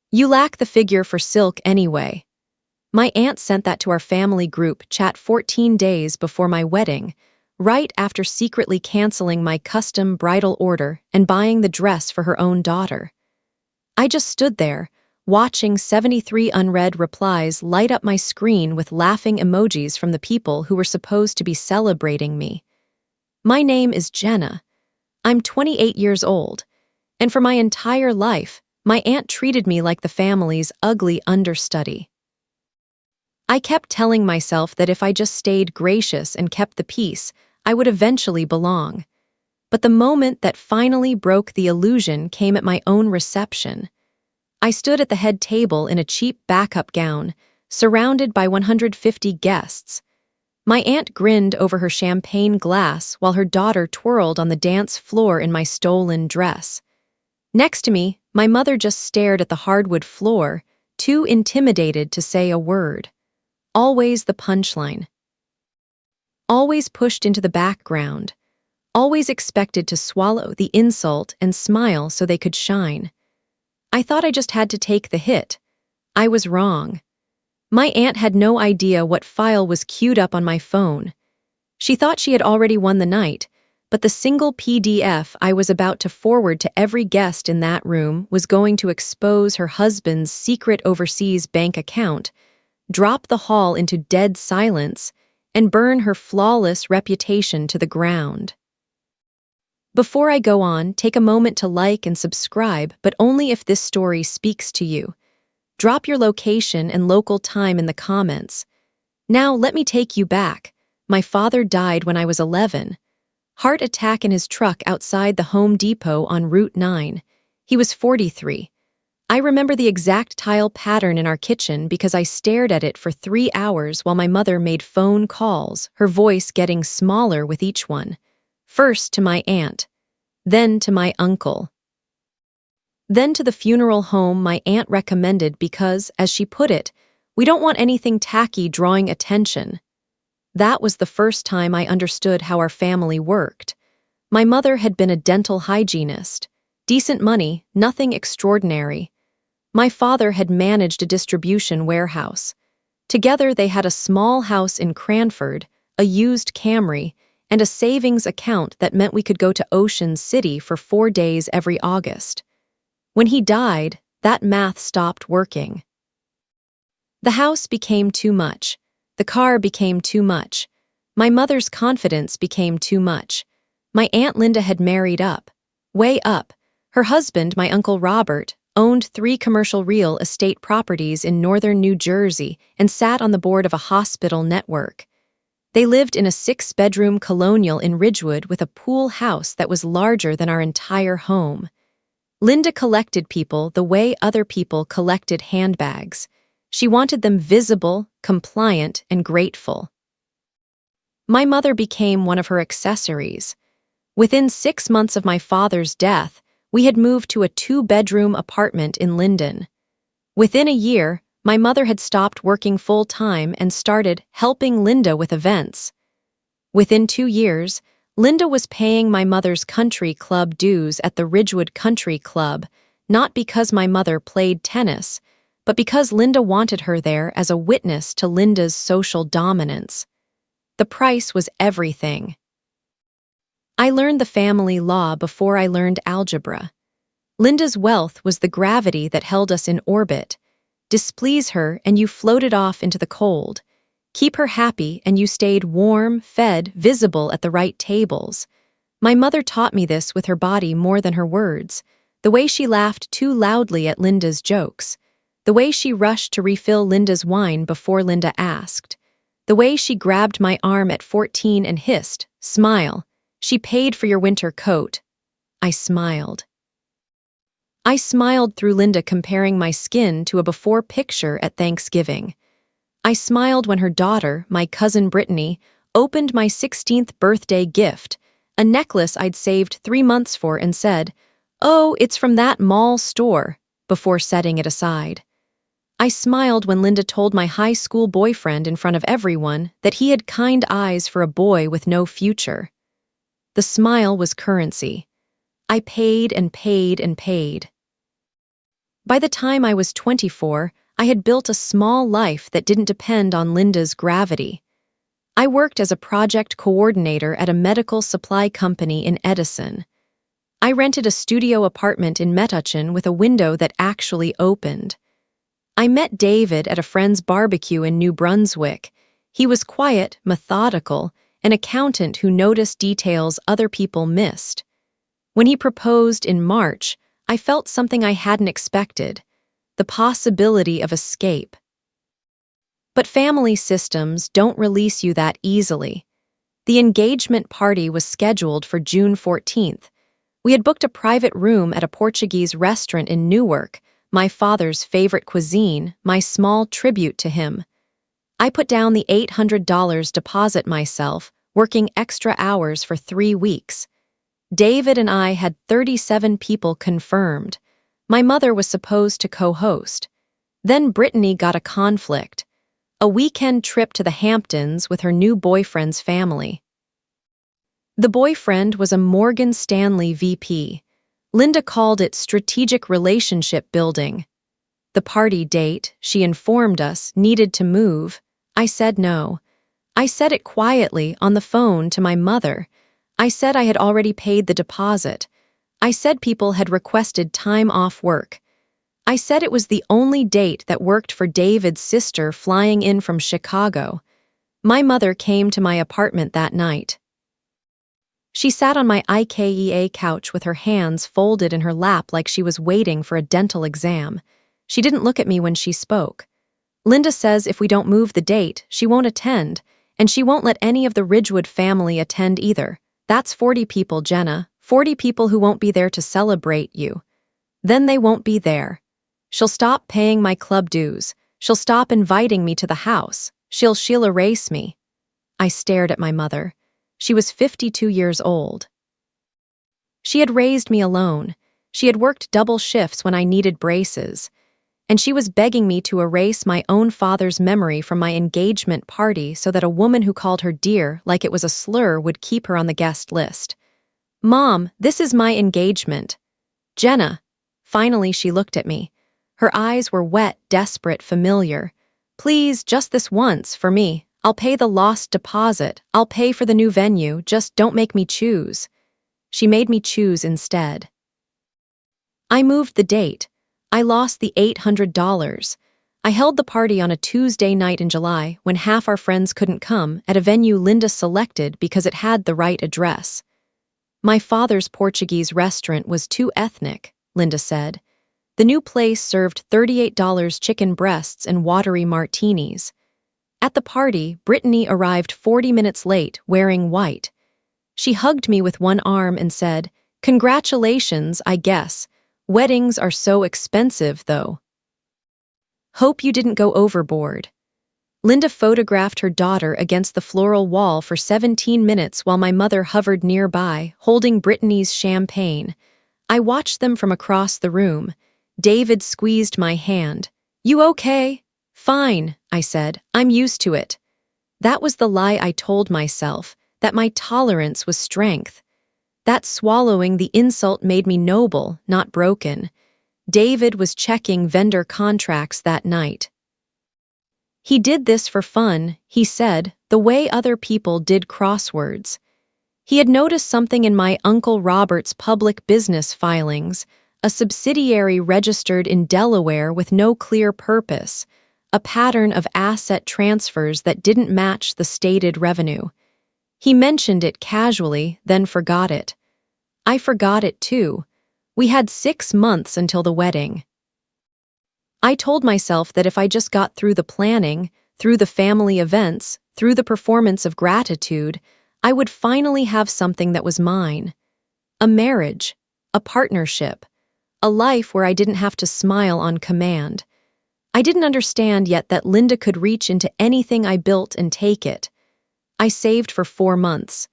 You lack the figure for silk anyway. My aunt sent that to our family group chat 14 days before my wedding, right after secretly canceling my custom bridal order and buying the dress for her own daughter. I just stood there, watching 73 unread replies light up my screen with laughing emojis from the people who were supposed to be celebrating me. My name is Jenna. I'm 28 years old, and for my entire life, my aunt treated me like the family's ugly understudy. I kept telling myself that if I just stayed gracious and kept the peace, I would eventually belong. But the moment that finally broke the illusion came at my own reception. I stood at the head table in a cheap backup gown, surrounded by 150 guests. My aunt grinned over her champagne glass while her daughter twirled on the dance floor in my stolen dress. Next to me, my mother just stared at the hardwood floor, too intimidated to say a word. Always the punchline. Always pushed into the background. Always expected to swallow the insult and smile so they could shine. I thought I just had to take the hit. I was wrong. My aunt had no idea what file was queued up on my phone. She thought she had already won the night, but the single PDF I was about to forward to every guest in that room was going to expose her husband's secret overseas bank account, drop the hall into dead silence, and burn her flawless reputation to the ground. Before I go on, take a moment to like and subscribe, but only if this story speaks to you. Drop your location and local time in the comments. Now let me take you back. My father died when I was 11. Heart attack in his truck outside the Home Depot on Route 9. He was 43. I remember the exact tile pattern in our kitchen because I stared at it for 3 hours while my mother made phone calls, her voice getting smaller with each one. First to my aunt, then to my uncle. Then to the funeral home my aunt recommended because, as she put it, we don't want anything tacky drawing attention. That was the first time I understood how our family worked. My mother had been a dental hygienist. Decent money, nothing extraordinary. My father had managed a distribution warehouse. Together they had a small house in Cranford, a used Camry, and a savings account that meant we could go to Ocean City for 4 days every August. When he died, that math stopped working. The house became too much. The car became too much. My mother's confidence became too much. My Aunt Linda had married up. Way up. Her husband, my Uncle Robert, owned 3 commercial real estate properties in northern New Jersey and sat on the board of a hospital network. They lived in a 6-bedroom colonial in Ridgewood with a pool house that was larger than our entire home. Linda collected people the way other people collected handbags. She wanted them visible, compliant, and grateful. My mother became one of her accessories. Within 6 months of my father's death, we had moved to a 2-bedroom apartment in Linden. Within a year, my mother had stopped working full-time and started helping Linda with events. Within 2 years, Linda was paying my mother's country club dues at the Ridgewood Country Club, not because my mother played tennis, but because Linda wanted her there as a witness to Linda's social dominance. The price was everything. I learned the family law before I learned algebra. Linda's wealth was the gravity that held us in orbit. Displease her and you floated off into the cold. Keep her happy and you stayed warm, fed, visible at the right tables. My mother taught me this with her body more than her words. The way she laughed too loudly at Linda's jokes. The way she rushed to refill Linda's wine before Linda asked. The way she grabbed my arm at 14 and hissed, "Smile. She paid for your winter coat." I smiled. I smiled through Linda comparing my skin to a before picture at Thanksgiving. I smiled when her daughter, my cousin Brittany, opened my 16th birthday gift, a necklace I'd saved 3 months for, and said, "Oh, it's from that mall store," before setting it aside. I smiled when Linda told my high school boyfriend in front of everyone that he had kind eyes for a boy with no future. The smile was currency. I paid and paid and paid. By the time I was 24, I had built a small life that didn't depend on Linda's gravity. I worked as a project coordinator at a medical supply company in Edison. I rented a studio apartment in Metuchen with a window that actually opened. I met David at a friend's barbecue in New Brunswick. He was quiet, methodical, an accountant who noticed details other people missed. When he proposed in March, I felt something I hadn't expected, the possibility of escape. But family systems don't release you that easily. The engagement party was scheduled for June 14th. We had booked a private room at a Portuguese restaurant in Newark, my father's favorite cuisine, my small tribute to him. I put down the $800 deposit myself, working extra hours for 3 weeks. David and I had 37 people confirmed. My mother was supposed to co-host. Then Brittany got a conflict. A weekend trip to the Hamptons with her new boyfriend's family. The boyfriend was a Morgan Stanley VP. Linda called it strategic relationship building. The party date, she informed us, needed to move. I said no. I said it quietly on the phone to my mother. I said I had already paid the deposit. I said people had requested time off work. I said it was the only date that worked for David's sister flying in from Chicago. My mother came to my apartment that night. She sat on my IKEA couch with her hands folded in her lap like she was waiting for a dental exam. She didn't look at me when she spoke. Linda says if we don't move the date, she won't attend, and she won't let any of the Ridgewood family attend either. That's 40 people, Jenna. 40 people who won't be there to celebrate you. Then they won't be there. She'll stop paying my club dues. She'll stop inviting me to the house. She'll erase me. I stared at my mother. She was 52 years old. She had raised me alone. She had worked double shifts when I needed braces. And she was begging me to erase my own father's memory from my engagement party so that a woman who called her dear like it was a slur would keep her on the guest list. Mom, this is my engagement. Jenna. Finally, she looked at me. Her eyes were wet, desperate, familiar. Please, just this once, for me. I'll pay the lost deposit. I'll pay for the new venue. Just don't make me choose. She made me choose instead. I moved the date. I lost the $800. I held the party on a Tuesday night in July when half our friends couldn't come at a venue Linda selected because it had the right address. My father's Portuguese restaurant was too ethnic, Linda said. The new place served $38 chicken breasts and watery martinis. At the party, Brittany arrived 40 minutes late, wearing white. She hugged me with one arm and said, "Congratulations, I guess. Weddings are so expensive, though. Hope you didn't go overboard." Linda photographed her daughter against the floral wall for 17 minutes while my mother hovered nearby, holding Brittany's champagne. I watched them from across the room. David squeezed my hand. "You okay?" "Fine," I said. "I'm used to it." That was the lie I told myself, that my tolerance was strength. That swallowing the insult made me noble, not broken. David was checking vendor contracts that night. He did this for fun, he said, the way other people did crosswords. He had noticed something in my Uncle Robert's public business filings, a subsidiary registered in Delaware with no clear purpose, a pattern of asset transfers that didn't match the stated revenue. He mentioned it casually, then forgot it. I forgot it too. We had 6 months until the wedding. I told myself that if I just got through the planning, through the family events, through the performance of gratitude, I would finally have something that was mine. A marriage, a partnership, a life where I didn't have to smile on command. I didn't understand yet that Linda could reach into anything I built and take it. I saved for 4 months.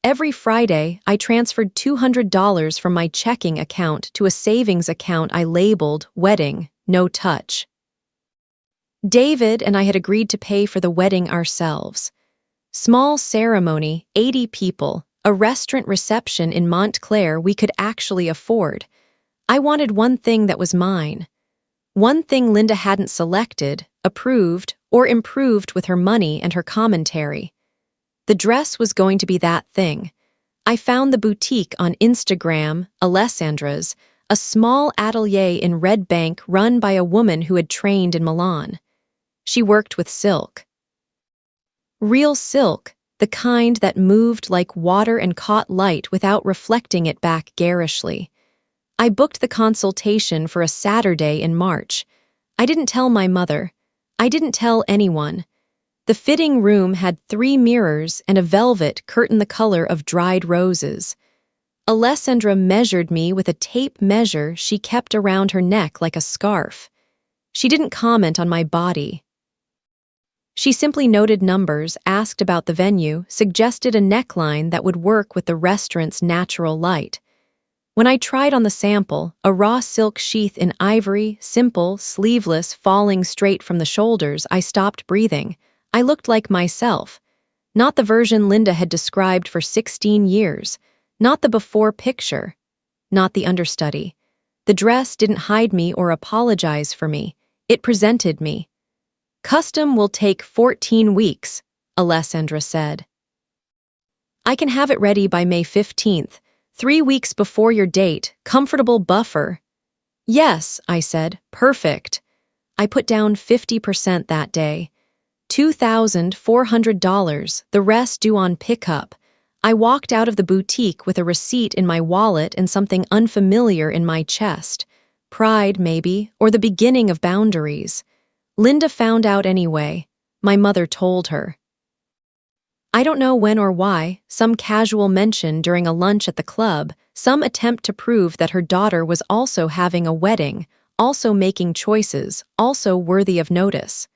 Every Friday, I transferred $200 from my checking account to a savings account I labeled Wedding, No Touch. David and I had agreed to pay for the wedding ourselves. Small ceremony, 80 people, a restaurant reception in Montclair we could actually afford. I wanted one thing that was mine. One thing Linda hadn't selected, approved, or improved with her money and her commentary. The dress was going to be that thing. I found the boutique on Instagram, Alessandra's, a small atelier in Red Bank run by a woman who had trained in Milan. She worked with silk. Real silk, the kind that moved like water and caught light without reflecting it back garishly. I booked the consultation for a Saturday in March. I didn't tell my mother. I didn't tell anyone. The fitting room had 3 mirrors and a velvet curtain the color of dried roses. Alessandra measured me with a tape measure she kept around her neck like a scarf. She didn't comment on my body. She simply noted numbers, asked about the venue, suggested a neckline that would work with the restaurant's natural light. When I tried on the sample, a raw silk sheath in ivory, simple, sleeveless, falling straight from the shoulders, I stopped breathing. I looked like myself. Not the version Linda had described for 16 years. Not the before picture. Not the understudy. The dress didn't hide me or apologize for me. It presented me. "Custom will take 14 weeks, Alessandra said. "I can have it ready by May 15th, 3 weeks before your date, comfortable buffer." "Yes," I said, "perfect." I put down 50% that day. $2,400, the rest due on pickup. I walked out of the boutique with a receipt in my wallet and something unfamiliar in my chest. Pride, maybe, or the beginning of boundaries. Linda found out anyway. My mother told her. I don't know when or why, some casual mention during a lunch at the club, some attempt to prove that her daughter was also having a wedding, also making choices, also worthy of notice.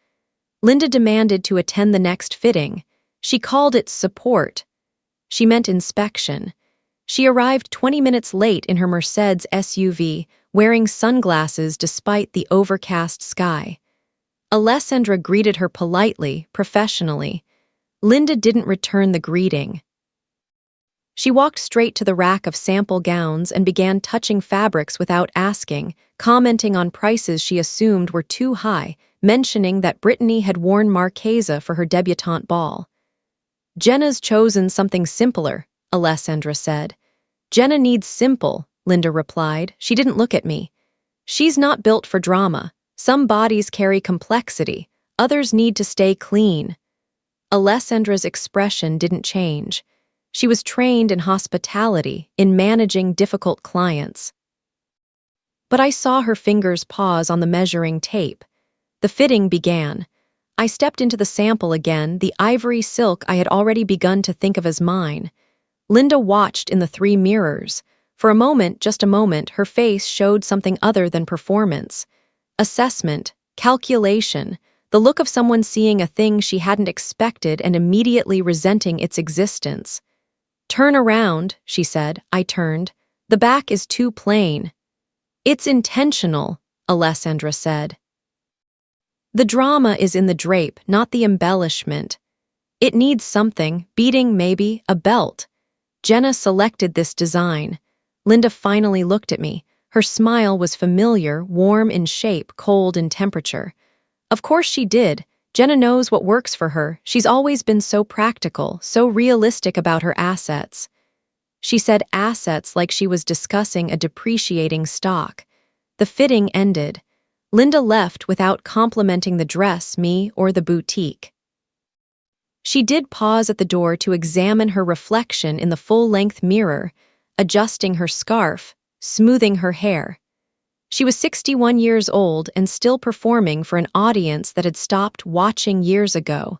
Linda demanded to attend the next fitting. She called it support. She meant inspection. She arrived 20 minutes late in her Mercedes SUV, wearing sunglasses despite the overcast sky. Alessandra greeted her politely, professionally. Linda didn't return the greeting. She walked straight to the rack of sample gowns and began touching fabrics without asking, commenting on prices she assumed were too high, mentioning that Brittany had worn Marchesa for her debutante ball. "Jenna's chosen something simpler," Alessandra said. "Jenna needs simple," Linda replied. She didn't look at me. "She's not built for drama. Some bodies carry complexity. Others need to stay clean." Alessandra's expression didn't change. She was trained in hospitality, in managing difficult clients. But I saw her fingers pause on the measuring tape. The fitting began. I stepped into the sample again, the ivory silk I had already begun to think of as mine. Linda watched in the 3 mirrors. For a moment, just a moment, her face showed something other than performance. Assessment, calculation, the look of someone seeing a thing she hadn't expected and immediately resenting its existence. "Turn around," she said. I turned. "The back is too plain." "It's intentional," Alessandra said. "The drama is in the drape, not the embellishment. It needs something, beading maybe, a belt." Jenna selected this design. Linda finally looked at me. Her smile was familiar, warm in shape, cold in temperature. Of course she did. Jenna knows what works for her. She's always been so practical, so realistic about her assets. She said assets like she was discussing a depreciating stock. The fitting ended. Linda left without complimenting the dress, me, or the boutique. She did pause at the door to examine her reflection in the full-length mirror, adjusting her scarf, smoothing her hair. She was 61 years old and still performing for an audience that had stopped watching years ago.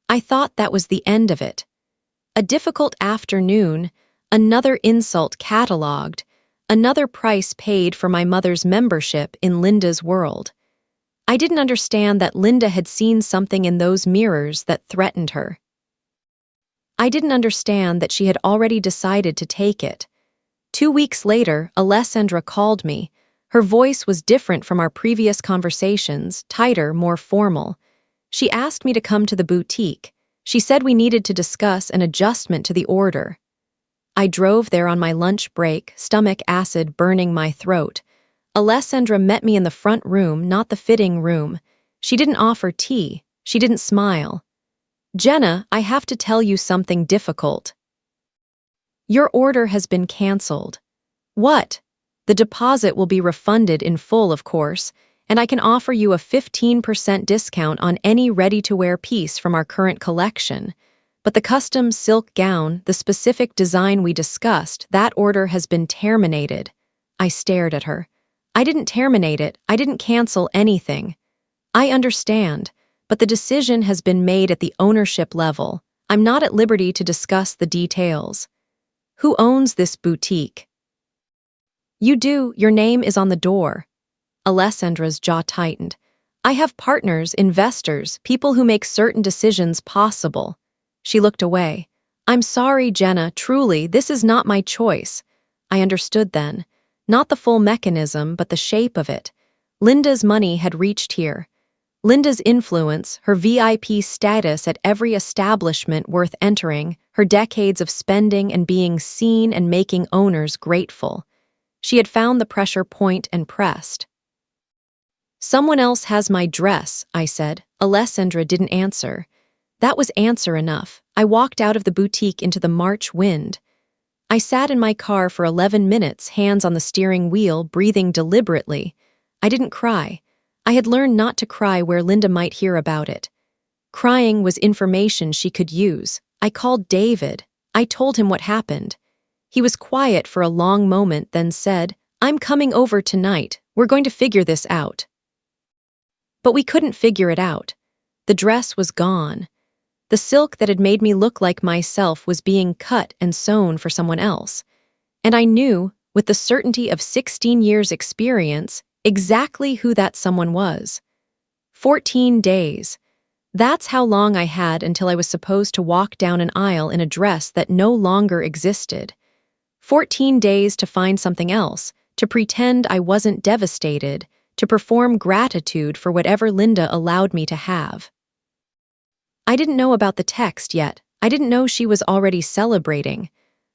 I thought that was the end of it. A difficult afternoon, another insult catalogued, another price paid for my mother's membership in Linda's world. I didn't understand that Linda had seen something in those mirrors that threatened her. I didn't understand that she had already decided to take it. 2 weeks later, Alessandra called me. Her voice was different from our previous conversations, tighter, more formal. She asked me to come to the boutique. She said we needed to discuss an adjustment to the order. I drove there on my lunch break, stomach acid burning my throat. Alessandra met me in the front room, not the fitting room. She didn't offer tea. She didn't smile. "Jenna, I have to tell you something difficult. Your order has been canceled." "What?" "The deposit will be refunded in full, of course, and I can offer you a 15% discount on any ready-to-wear piece from our current collection. But the custom silk gown, the specific design we discussed, that order has been terminated." I stared at her. "I didn't terminate it. I didn't cancel anything." "I understand, but the decision has been made at the ownership level. I'm not at liberty to discuss the details." "Who owns this boutique?" "You do. Your name is on the door." Alessandra's jaw tightened. "I have partners, investors, people who make certain decisions possible." She looked away. "I'm sorry, Jenna, truly, this is not my choice." I understood then. Not the full mechanism, but the shape of it. Linda's money had reached here. Linda's influence, her VIP status at every establishment worth entering, her decades of spending and being seen and making owners grateful. She had found the pressure point and pressed. "Someone else has my dress," I said. Alessandra didn't answer. That was answer enough. I walked out of the boutique into the March wind. I sat in my car for 11 minutes, hands on the steering wheel, breathing deliberately. I didn't cry. I had learned not to cry where Linda might hear about it. Crying was information she could use. I called David. I told him what happened. He was quiet for a long moment, then said, "I'm coming over tonight. We're going to figure this out." But we couldn't figure it out. The dress was gone. The silk that had made me look like myself was being cut and sewn for someone else. And I knew, with the certainty of 16 years' experience, exactly who that someone was. 14 days. That's how long I had until I was supposed to walk down an aisle in a dress that no longer existed. 14 days to find something else, to pretend I wasn't devastated, to perform gratitude for whatever Linda allowed me to have. I didn't know about the text yet. I didn't know she was already celebrating.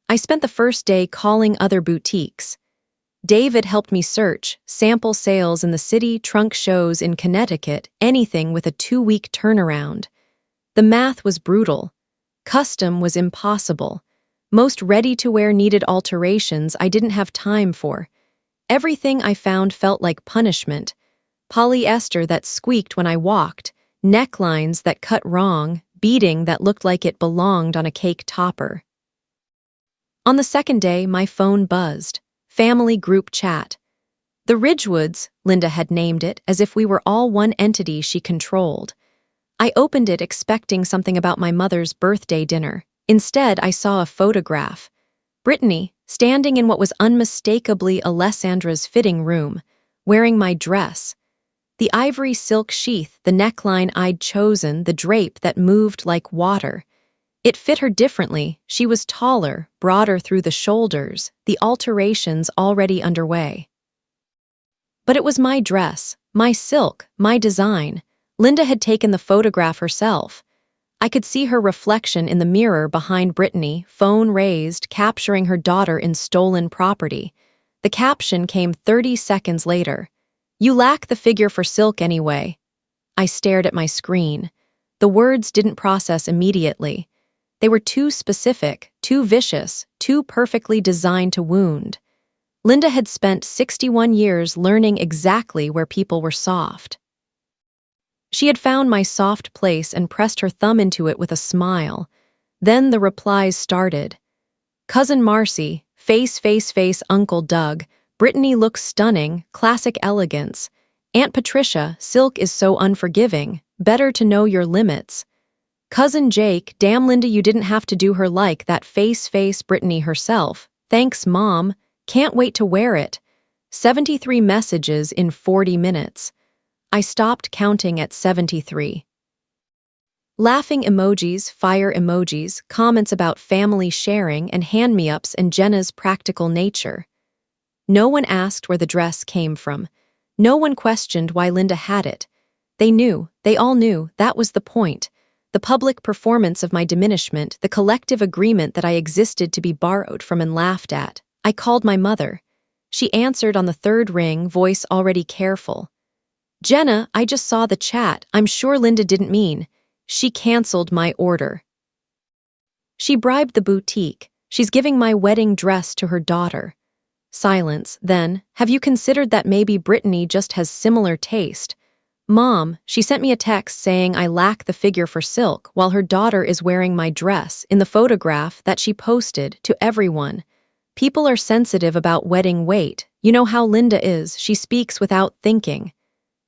I spent the first day calling other boutiques. David helped me search, sample sales in the city, trunk shows in Connecticut, anything with a 2-week turnaround. The math was brutal. Custom was impossible. Most ready-to-wear needed alterations I didn't have time for. Everything I found felt like punishment. Polyester that squeaked when I walked, necklines that cut wrong, beading that looked like it belonged on a cake topper. On the second day, my phone buzzed. Family group chat. The Ridgewoods, Linda had named it, as if we were all one entity she controlled. I opened it expecting something about my mother's birthday dinner. Instead, I saw a photograph. Brittany, standing in what was unmistakably Alessandra's fitting room, wearing my dress. The ivory silk sheath, the neckline I'd chosen, the drape that moved like water. It fit her differently. She was taller, broader through the shoulders, the alterations already underway. But it was my dress, my silk, my design. Linda had taken the photograph herself. I could see her reflection in the mirror behind Brittany, phone raised, capturing her daughter in stolen property. The caption came 30 seconds later. "You lack the figure for silk anyway." I stared at my screen. The words didn't process immediately. They were too specific, too vicious, too perfectly designed to wound. Linda had spent 61 years learning exactly where people were soft. She had found my soft place and pressed her thumb into it with a smile. Then the replies started. "Cousin Marcy, face, Uncle Doug, Brittany looks stunning, classic elegance. Aunt Patricia, silk is so unforgiving, better to know your limits. Cousin Jake, damn Linda, you didn't have to do her like that, face, Brittany herself. Thanks, Mom, can't wait to wear it." 73 messages in 40 minutes. I stopped counting at 73. Laughing emojis, fire emojis, comments about family sharing and hand-me-ups and Jenna's practical nature. No one asked where the dress came from. No one questioned why Linda had it. They all knew, that was the point. The public performance of my diminishment, the collective agreement that I existed to be borrowed from and laughed at. I called my mother. She answered on the third ring, voice already careful. Jenna, I just saw the chat. I'm sure Linda didn't mean. She canceled my order. She bribed the boutique. She's giving my wedding dress to her daughter. Silence. Then, have you considered that maybe Brittany just has similar taste? Mom, she sent me a text saying I lack the figure for silk while her daughter is wearing my dress in the photograph that she posted to everyone. People are sensitive about wedding weight. You know how Linda is, she speaks without thinking.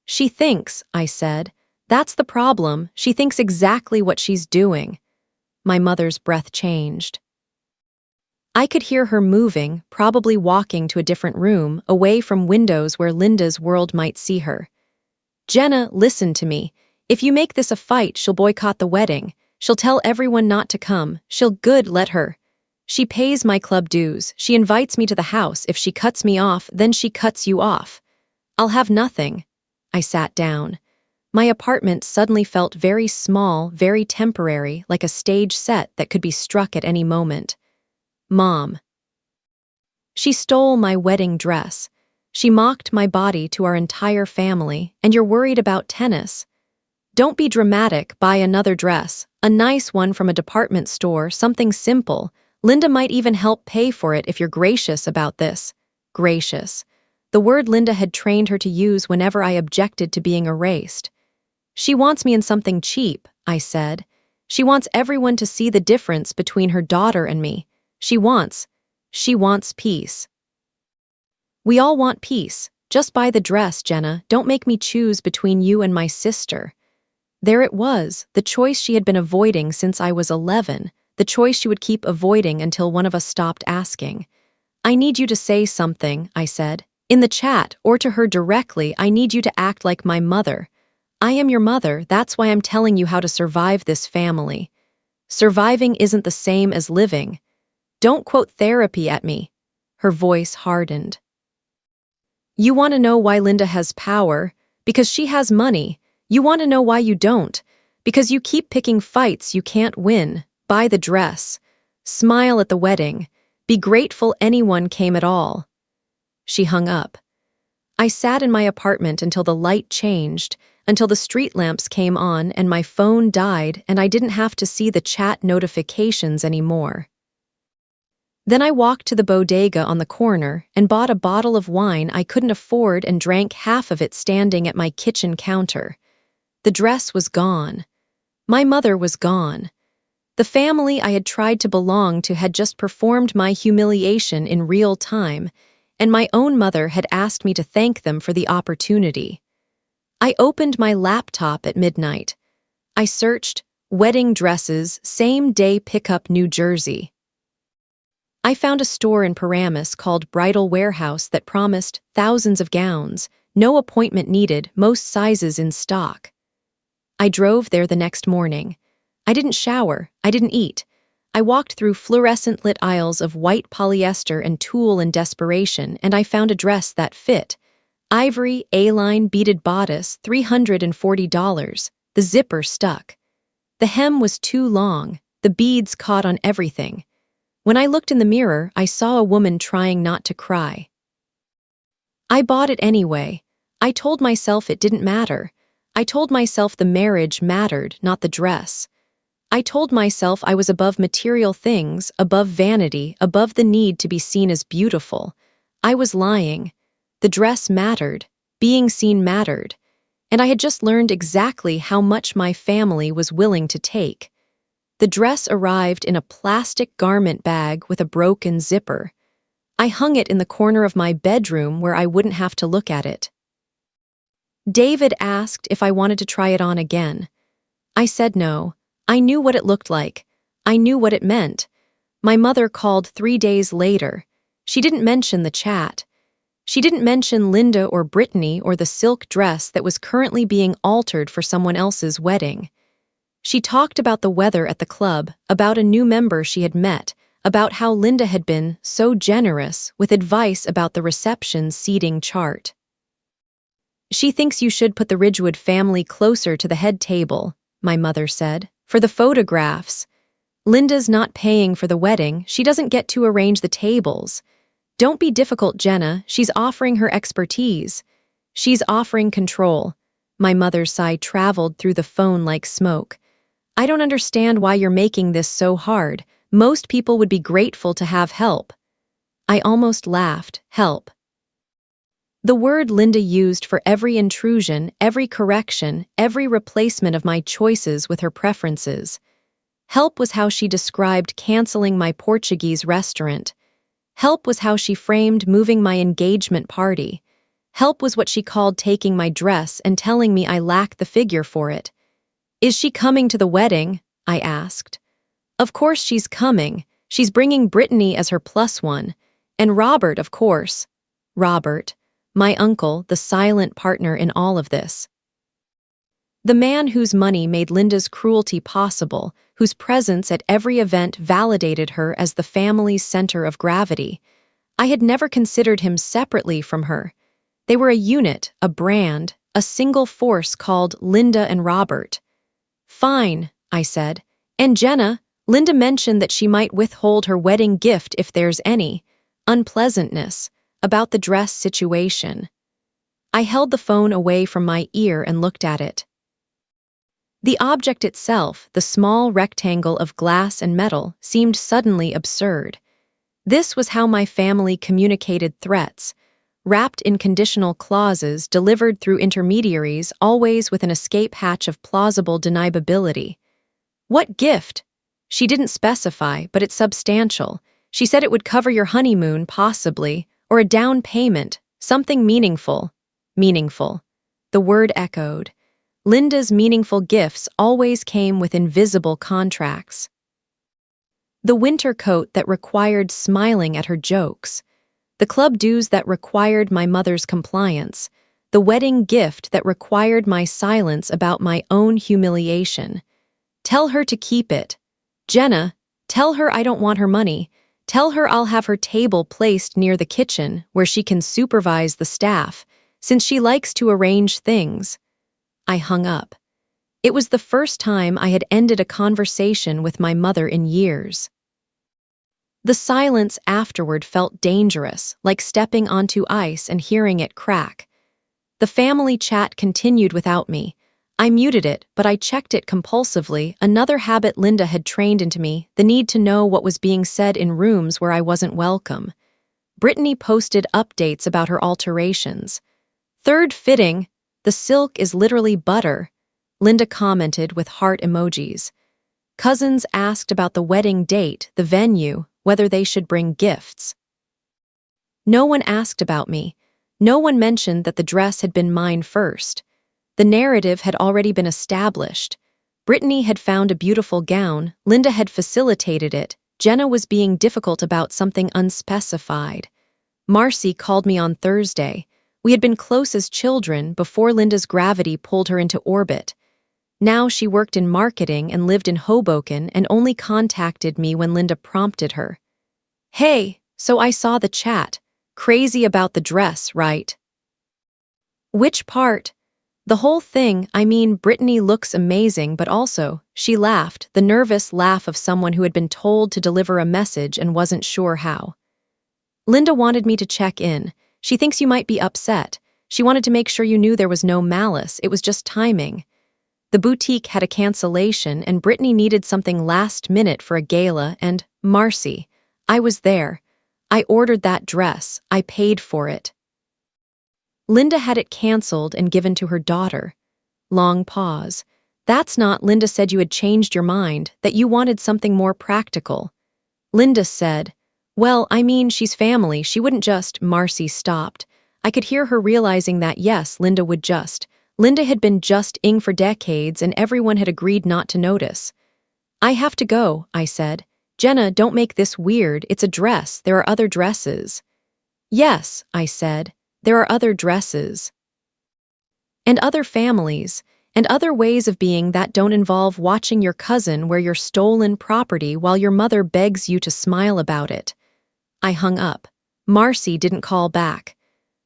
She thinks, I said. That's the problem, she thinks exactly what she's doing. My mother's breath changed. I could hear her moving, probably walking to a different room, away from windows where Linda's world might see her. Jenna, listen to me. If you make this a fight, she'll boycott the wedding. She'll tell everyone not to come. Let her. She pays my club dues. She invites me to the house. If she cuts me off, then she cuts you off. I'll have nothing. I sat down. My apartment suddenly felt very small, very temporary, like a stage set that could be struck at any moment. Mom. She stole my wedding dress. She mocked my body to our entire family, and you're worried about tennis. Don't be dramatic, buy another dress, a nice one from a department store, something simple. Linda might even help pay for it if you're gracious about this. Gracious. The word Linda had trained her to use whenever I objected to being erased. She wants me in something cheap, I said. She wants everyone to see the difference between her daughter and me. She wants peace. We all want peace. Just buy the dress, Jenna. Don't make me choose between you and my sister. There it was, the choice she had been avoiding since I was 11, the choice she would keep avoiding until one of us stopped asking. I need you to say something, I said. In the chat, or to her directly, I need you to act like my mother. I am your mother, that's why I'm telling you how to survive this family. Surviving isn't the same as living. Don't quote therapy at me. Her voice hardened. You want to know why Linda has power? Because she has money. You want to know why you don't? Because you keep picking fights you can't win. Buy the dress. Smile at the wedding. Be grateful anyone came at all. She hung up. I sat in my apartment until the light changed, until the street lamps came on and my phone died and I didn't have to see the chat notifications anymore. Then I walked to the bodega on the corner and bought a bottle of wine I couldn't afford and drank half of it standing at my kitchen counter. The dress was gone. My mother was gone. The family I had tried to belong to had just performed my humiliation in real time, and my own mother had asked me to thank them for the opportunity. I opened my laptop at midnight. I searched wedding dresses, same-day pickup New Jersey. I found a store in Paramus called Bridal Warehouse that promised thousands of gowns, no appointment needed, most sizes in stock. I drove there the next morning. I didn't shower, I didn't eat. I walked through fluorescent-lit aisles of white polyester and tulle in desperation, and I found a dress that fit. Ivory, A-line, beaded bodice, $340. The zipper stuck. The hem was too long. The beads caught on everything. When I looked in the mirror, I saw a woman trying not to cry. I bought it anyway. I told myself it didn't matter. I told myself the marriage mattered, not the dress. I told myself I was above material things, above vanity, above the need to be seen as beautiful. I was lying. The dress mattered. Being seen mattered. And I had just learned exactly how much my family was willing to take. The dress arrived in a plastic garment bag with a broken zipper. I hung it in the corner of my bedroom where I wouldn't have to look at it. David asked if I wanted to try it on again. I said no. I knew what it looked like. I knew what it meant. My mother called 3 days later. She didn't mention the chat. She didn't mention Linda or Brittany or the silk dress that was currently being altered for someone else's wedding. She talked about the weather at the club, about a new member she had met, about how Linda had been so generous with advice about the reception seating chart. She thinks you should put the Ridgewood family closer to the head table, my mother said, for the photographs. Linda's not paying for the wedding, she doesn't get to arrange the tables. Don't be difficult, Jenna. She's offering her expertise. She's offering control. My mother's sigh traveled through the phone like smoke. I don't understand why you're making this so hard. Most people would be grateful to have help. I almost laughed. Help. The word Linda used for every intrusion, every correction, every replacement of my choices with her preferences. Help was how she described canceling my Portuguese restaurant. Help was how she framed moving my engagement party. Help was what she called taking my dress and telling me I lacked the figure for it. Is she coming to the wedding? I asked. Of course she's coming. She's bringing Brittany as her plus one. And Robert, of course. Robert, my uncle, the silent partner in all of this. The man whose money made Linda's cruelty possible, whose presence at every event validated her as the family's center of gravity. I had never considered him separately from her. They were a unit, a brand, a single force called Linda and Robert. Fine, I said. And Jenna, Linda mentioned that she might withhold her wedding gift if there's any unpleasantness about the dress situation. I held the phone away from my ear and looked at it. The object itself, the small rectangle of glass and metal, seemed suddenly absurd. This was how my family communicated threats, wrapped in conditional clauses delivered through intermediaries, always with an escape hatch of plausible deniability. What gift? She didn't specify, but it's substantial. She said it would cover your honeymoon, possibly, or a down payment, something meaningful. Meaningful. The word echoed. Linda's meaningful gifts always came with invisible contracts. The winter coat that required smiling at her jokes. The club dues that required my mother's compliance. The wedding gift that required my silence about my own humiliation. Tell her to keep it. Jenna, tell her I don't want her money. Tell her I'll have her table placed near the kitchen where she can supervise the staff, since she likes to arrange things. I hung up. It was the first time I had ended a conversation with my mother in years. The silence afterward felt dangerous, like stepping onto ice and hearing it crack. The family chat continued without me. I muted it, but I checked it compulsively, another habit Linda had trained into me, the need to know what was being said in rooms where I wasn't welcome. Brittany posted updates about her alterations. Third fitting, the silk is literally butter, Linda commented with heart emojis. Cousins asked about the wedding date, the venue, whether they should bring gifts. No one asked about me. No one mentioned that the dress had been mine first. The narrative had already been established. Brittany had found a beautiful gown, Linda had facilitated it, Jenna was being difficult about something unspecified. Marcy called me on Thursday. We had been close as children before Linda's gravity pulled her into orbit. Now she worked in marketing and lived in Hoboken and only contacted me when Linda prompted her. Hey, so I saw the chat. Crazy about the dress, right? Which part? The whole thing. I mean, Brittany looks amazing, but also, she laughed, the nervous laugh of someone who had been told to deliver a message and wasn't sure how. Linda wanted me to check in. She thinks you might be upset. She wanted to make sure you knew there was no malice, it was just timing. The boutique had a cancellation and Brittany needed something last minute for a gala and, Marcy, I was there. I ordered that dress, I paid for it. Linda had it canceled and given to her daughter. Long pause. That's not, Linda said you had changed your mind, that you wanted something more practical. Linda said, well, I mean, she's family, she wouldn't just, Marcy stopped. I could hear her realizing that yes, Linda would just. Linda had been just-ing for decades and everyone had agreed not to notice. I have to go, I said. Jenna, don't make this weird, it's a dress, there are other dresses. Yes, I said. There are other dresses. And other families, and other ways of being that don't involve watching your cousin wear your stolen property while your mother begs you to smile about it. I hung up. Marcy didn't call back.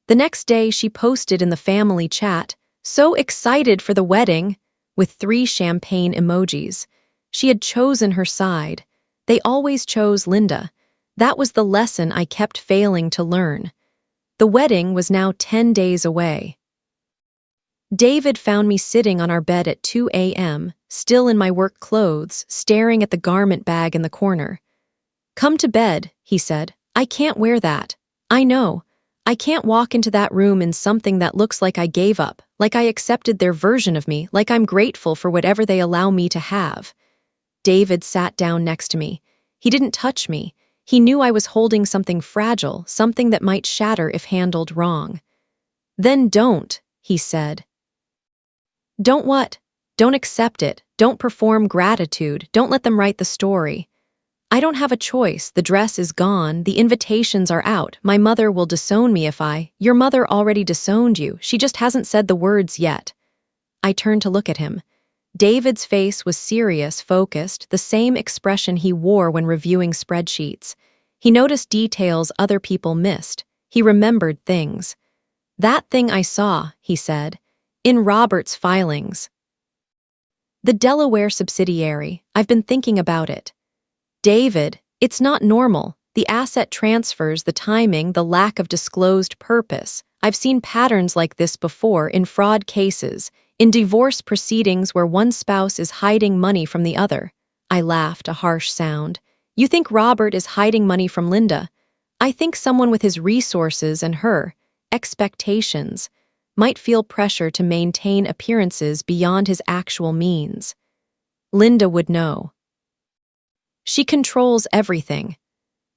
The next day she posted in the family chat, so excited for the wedding, with 3 champagne emojis. She had chosen her side. They always chose Linda. That was the lesson I kept failing to learn. The wedding was now 10 days away. David found me sitting on our bed at 2 a.m., still in my work clothes, staring at the garment bag in the corner. "Come to bed," he said. "I can't wear that. I know. I can't walk into that room in something that looks like I gave up, like I accepted their version of me, like I'm grateful for whatever they allow me to have." David sat down next to me. He didn't touch me. He knew I was holding something fragile, something that might shatter if handled wrong. "Then don't," he said. "Don't what? Don't accept it. Don't perform gratitude. Don't let them write the story. I don't have a choice. The dress is gone. The invitations are out. My mother will disown me if I— Your mother already disowned you. She just hasn't said the words yet." I turned to look at him. David's face was serious, focused, the same expression he wore when reviewing spreadsheets. He noticed details other people missed. He remembered things. "That thing I saw," he said, "in Robert's filings. The Delaware subsidiary. I've been thinking about it. David, it's not normal. The asset transfers, the timing, the lack of disclosed purpose. I've seen patterns like this before in fraud cases, in divorce proceedings where one spouse is hiding money from the other." I laughed, a harsh sound. "You think Robert is hiding money from Linda? I think someone with his resources and her expectations might feel pressure to maintain appearances beyond his actual means. Linda would know. She controls everything.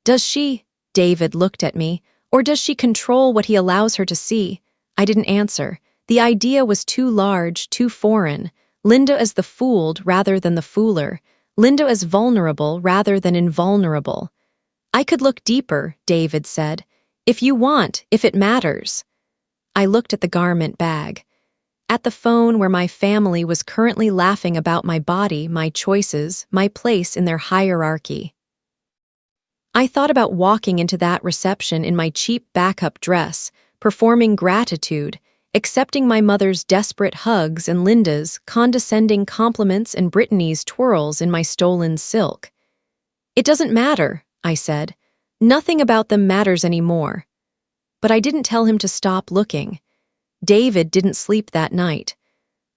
Does she?" David looked at me. "Or does she control what he allows her to see?" I didn't answer. The idea was too large, too foreign. Linda as the fooled rather than the fooler. Linda as vulnerable rather than invulnerable. "I could look deeper," David said. "If you want, if it matters." I looked at the garment bag. At the phone where my family was currently laughing about my body, my choices, my place in their hierarchy. I thought about walking into that reception in my cheap backup dress, performing gratitude, accepting my mother's desperate hugs and Linda's condescending compliments and Brittany's twirls in my stolen silk. "It doesn't matter," I said. "Nothing about them matters anymore." But I didn't tell him to stop looking. David didn't sleep that night.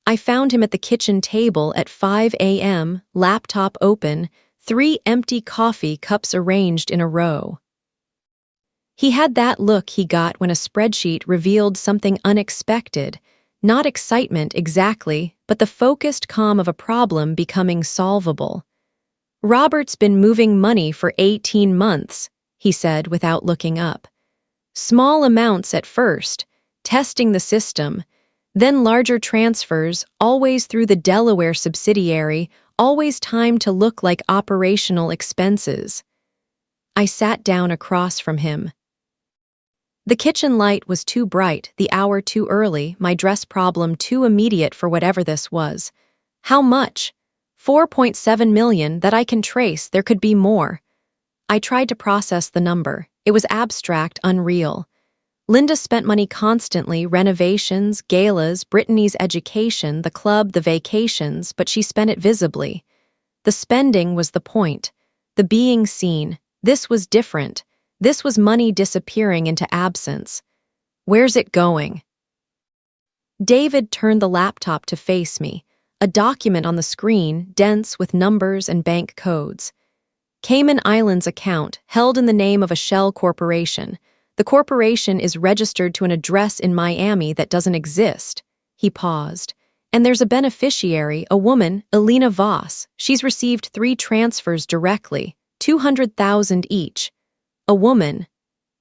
I found him at the kitchen table at 5 a.m., laptop open, 3 empty coffee cups arranged in a row. He had that look he got when a spreadsheet revealed something unexpected, not excitement exactly, but the focused calm of a problem becoming solvable. "Robert's been moving money for 18 months, he said without looking up. "Small amounts at first, testing the system, then larger transfers, always through the Delaware subsidiary, always timed to look like operational expenses." I sat down across from him. The kitchen light was too bright, the hour too early, my dress problem too immediate for whatever this was. "How much?" "4.7 million, that I can trace. There could be more." I tried to process the number. It was abstract, unreal. Linda spent money constantly, renovations, galas, Brittany's education, the club, the vacations, but she spent it visibly. The spending was the point. The being seen. This was different. This was money disappearing into absence. "Where's it going?" David turned the laptop to face me. A document on the screen, dense with numbers and bank codes. "Cayman Islands account, held in the name of a shell corporation. The corporation is registered to an address in Miami that doesn't exist." He paused. "And there's a beneficiary, a woman, Elena Voss. She's received 3 transfers directly, 200,000 each." "A woman?"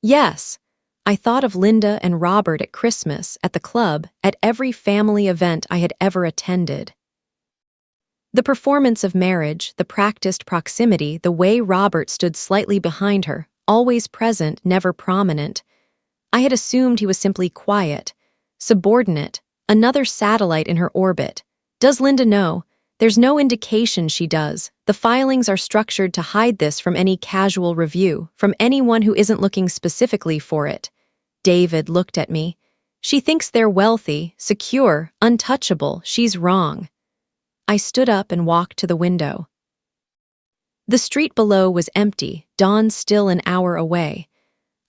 "Yes." I thought of Linda and Robert at Christmas, at the club, at every family event I had ever attended. The performance of marriage, the practiced proximity, the way Robert stood slightly behind her, always present, never prominent. I had assumed he was simply quiet, subordinate, another satellite in her orbit. Does Linda know? There's no indication she does. The filings are structured to hide this from any casual review, from anyone who isn't looking specifically for it. David looked at me. "She thinks they're wealthy, secure, untouchable. She's wrong." I stood up and walked to the window. The street below was empty, dawn still an hour away.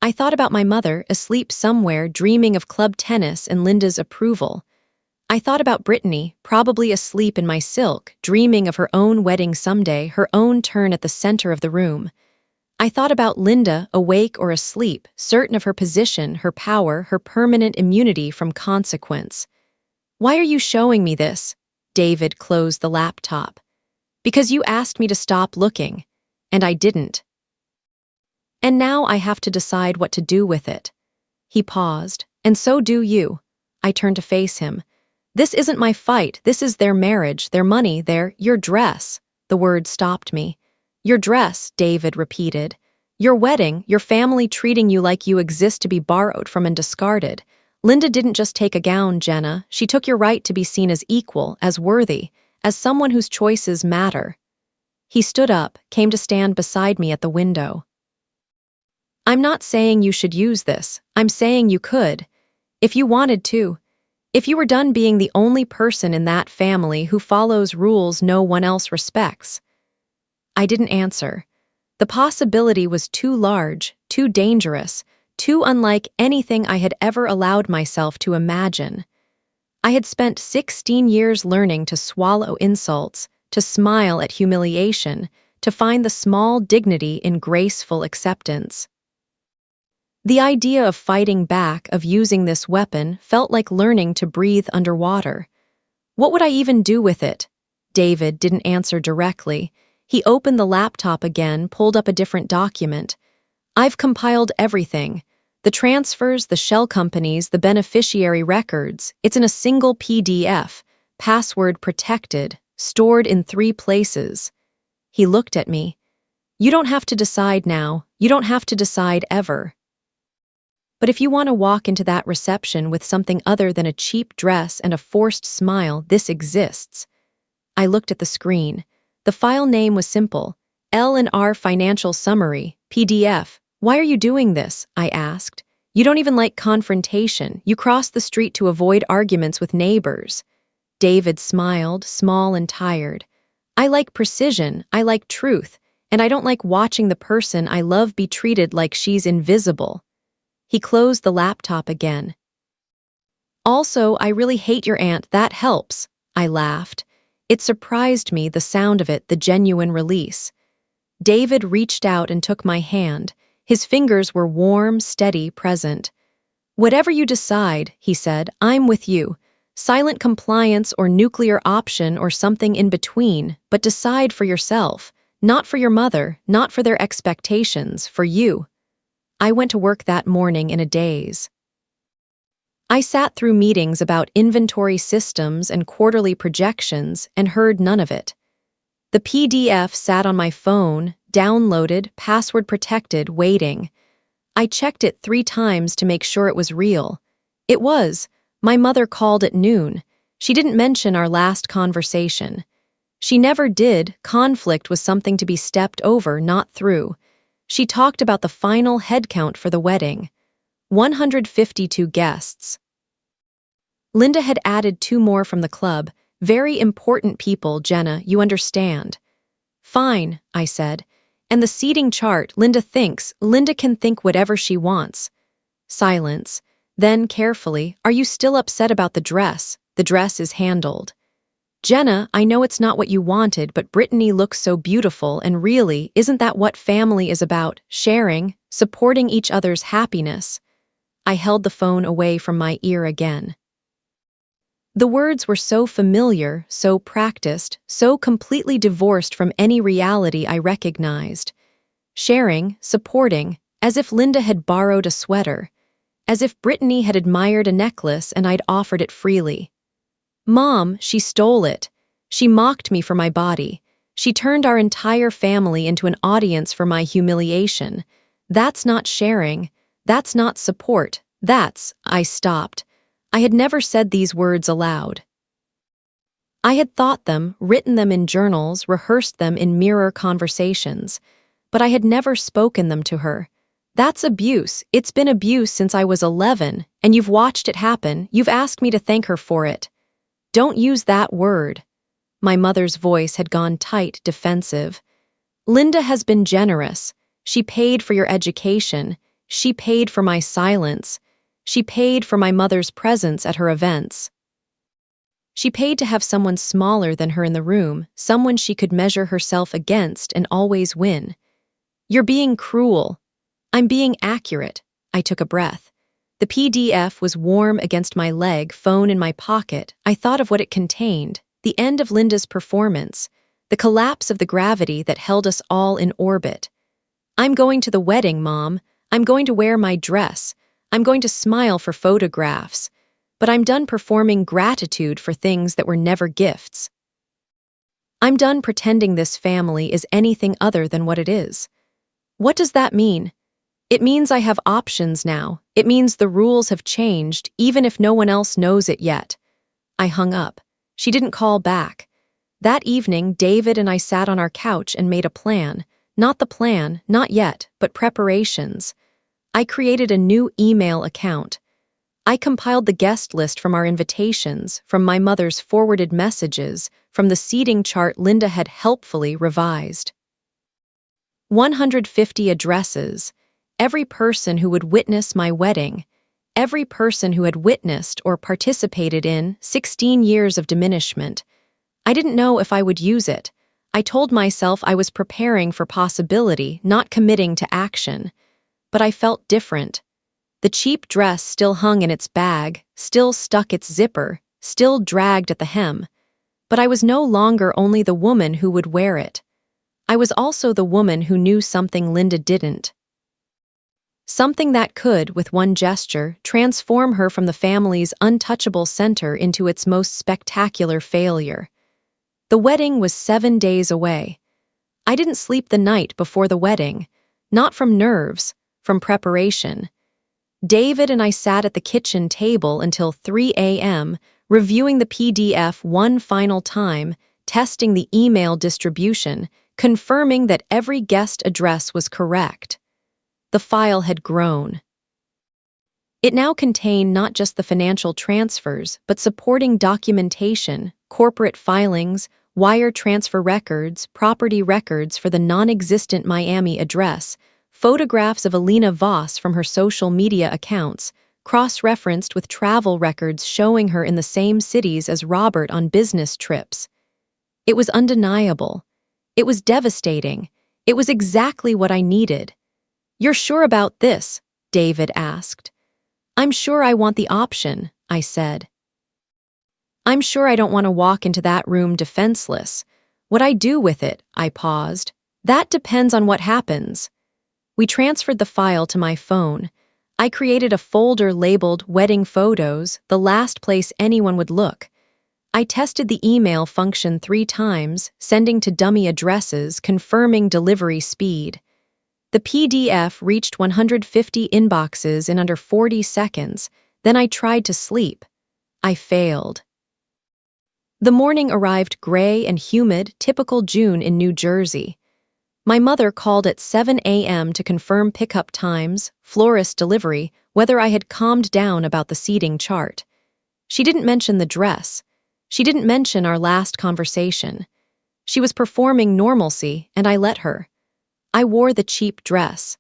I thought about my mother, asleep somewhere, dreaming of club tennis and Linda's approval. I thought about Brittany, probably asleep in my silk, dreaming of her own wedding someday, her own turn at the center of the room. I thought about Linda, awake or asleep, certain of her position, her power, her permanent immunity from consequence. "Why are you showing me this?" David closed the laptop. "Because you asked me to stop looking, and I didn't. And now I have to decide what to do with it." He paused. "And so do you." I turned to face him. "This isn't my fight. This is their marriage, their money, your dress." The word stopped me. "Your dress," David repeated. "Your wedding, your family treating you like you exist to be borrowed from and discarded. Linda didn't just take a gown, Jenna. She took your right to be seen as equal, as worthy, as someone whose choices matter." He stood up, came to stand beside me at the window. "I'm not saying you should use this. I'm saying you could. If you wanted to. If you were done being the only person in that family who follows rules no one else respects." I didn't answer. The possibility was too large, too dangerous, too unlike anything I had ever allowed myself to imagine. I had spent 16 years learning to swallow insults, to smile at humiliation, to find the small dignity in graceful acceptance. The idea of fighting back, of using this weapon, felt like learning to breathe underwater. What would I even do with it? David didn't answer directly. He opened the laptop again, pulled up a different document. "I've compiled everything. The transfers, the shell companies, the beneficiary records. It's in a single PDF, password protected, stored in 3 places." He looked at me. "You don't have to decide now. You don't have to decide ever. But if you want to walk into that reception with something other than a cheap dress and a forced smile, this exists." I looked at the screen. The file name was simple. L&R Financial Summary, PDF. "Why are you doing this?" I asked. "You don't even like confrontation. You cross the street to avoid arguments with neighbors." David smiled, small and tired. "I like precision, I like truth, and I don't like watching the person I love be treated like she's invisible." He closed the laptop again. "Also, I really hate your aunt. That helps." I laughed. It surprised me, the sound of it, the genuine release. David reached out and took my hand. His fingers were warm, steady, present. "Whatever you decide," he said, "I'm with you. Silent compliance or nuclear option or something in between, but decide for yourself. Not for your mother, not for their expectations, for you." I went to work that morning in a daze. I sat through meetings about inventory systems and quarterly projections and heard none of it. The PDF sat on my phone, downloaded, password protected, waiting. I checked it 3 times to make sure it was real. It was. My mother called at noon. She didn't mention our last conversation. She never did. Conflict was something to be stepped over, not through. She talked about the final headcount for the wedding. 152 guests. Linda had added 2 more from the club. "Very important people, Jenna, you understand." "Fine," I said. "And the seating chart, Linda can think whatever she wants." Silence. Then, carefully, "Are you still upset about the dress? The dress is handled." "Jenna, I know it's not what you wanted, but Brittany looks so beautiful, and really, isn't that what family is about? Sharing, supporting each other's happiness." I held the phone away from my ear again. The words were so familiar, so practiced, so completely divorced from any reality I recognized. Sharing, supporting, as if Linda had borrowed a sweater, as if Brittany had admired a necklace and I'd offered it freely. "Mom, she stole it. She mocked me for my body. She turned our entire family into an audience for my humiliation. That's not sharing. That's not support. I stopped. I had never said these words aloud. I had thought them, written them in journals, rehearsed them in mirror conversations, but I had never spoken them to her. "That's abuse. It's been abuse since I was 11, and you've watched it happen. You've asked me to thank her for it. Don't use that word." My mother's voice had gone tight, defensive. Linda has been generous. She paid for your education. She paid for my silence. She paid for my mother's presence at her events. She paid to have someone smaller than her in the room, someone she could measure herself against and always win. You're being cruel. I'm being accurate. I took a breath. The PDF was warm against my leg, phone in my pocket. I thought of what it contained. The end of Linda's performance. The collapse of the gravity that held us all in orbit. I'm going to the wedding, Mom. I'm going to wear my dress. I'm going to smile for photographs. But I'm done performing gratitude for things that were never gifts. I'm done pretending this family is anything other than what it is. What does that mean? It means I have options now. It means the rules have changed, even if no one else knows it yet. I hung up. She didn't call back. That evening, David and I sat on our couch and made a plan. Not the plan, not yet, but preparations. I created a new email account. I compiled the guest list from our invitations, from my mother's forwarded messages, from the seating chart Linda had helpfully revised. 150 addresses. Every person who would witness my wedding. Every person who had witnessed or participated in 16 years of diminishment. I didn't know if I would use it. I told myself I was preparing for possibility, not committing to action. But I felt different. The cheap dress still hung in its bag, still stuck its zipper, still dragged at the hem. But I was no longer only the woman who would wear it. I was also the woman who knew something Linda didn't. Something that could, with one gesture, transform her from the family's untouchable center into its most spectacular failure. The wedding was 7 days away. I didn't sleep the night before the wedding, not from nerves, from preparation. David and I sat at the kitchen table until 3 a.m., reviewing the PDF one final time, testing the email distribution, confirming that every guest address was correct. The file had grown. It now contained not just the financial transfers, but supporting documentation, corporate filings, wire transfer records, property records for the non-existent Miami address, photographs of Alina Voss from her social media accounts, cross-referenced with travel records showing her in the same cities as Robert on business trips. It was undeniable. It was devastating. It was exactly what I needed. "You're sure about this?" David asked. "I'm sure I want the option," I said. "I'm sure I don't want to walk into that room defenseless. What I do with it," I paused, "that depends on what happens." We transferred the file to my phone. I created a folder labeled Wedding Photos, the last place anyone would look. I tested the email function 3 times, sending to dummy addresses, confirming delivery speed. The PDF reached 150 inboxes in under 40 seconds. Then I tried to sleep. I failed. The morning arrived gray and humid, typical June in New Jersey. My mother called at 7 a.m. to confirm pickup times, florist delivery, whether I had calmed down about the seating chart. She didn't mention the dress. She didn't mention our last conversation. She was performing normalcy, and I let her. I wore the cheap dress.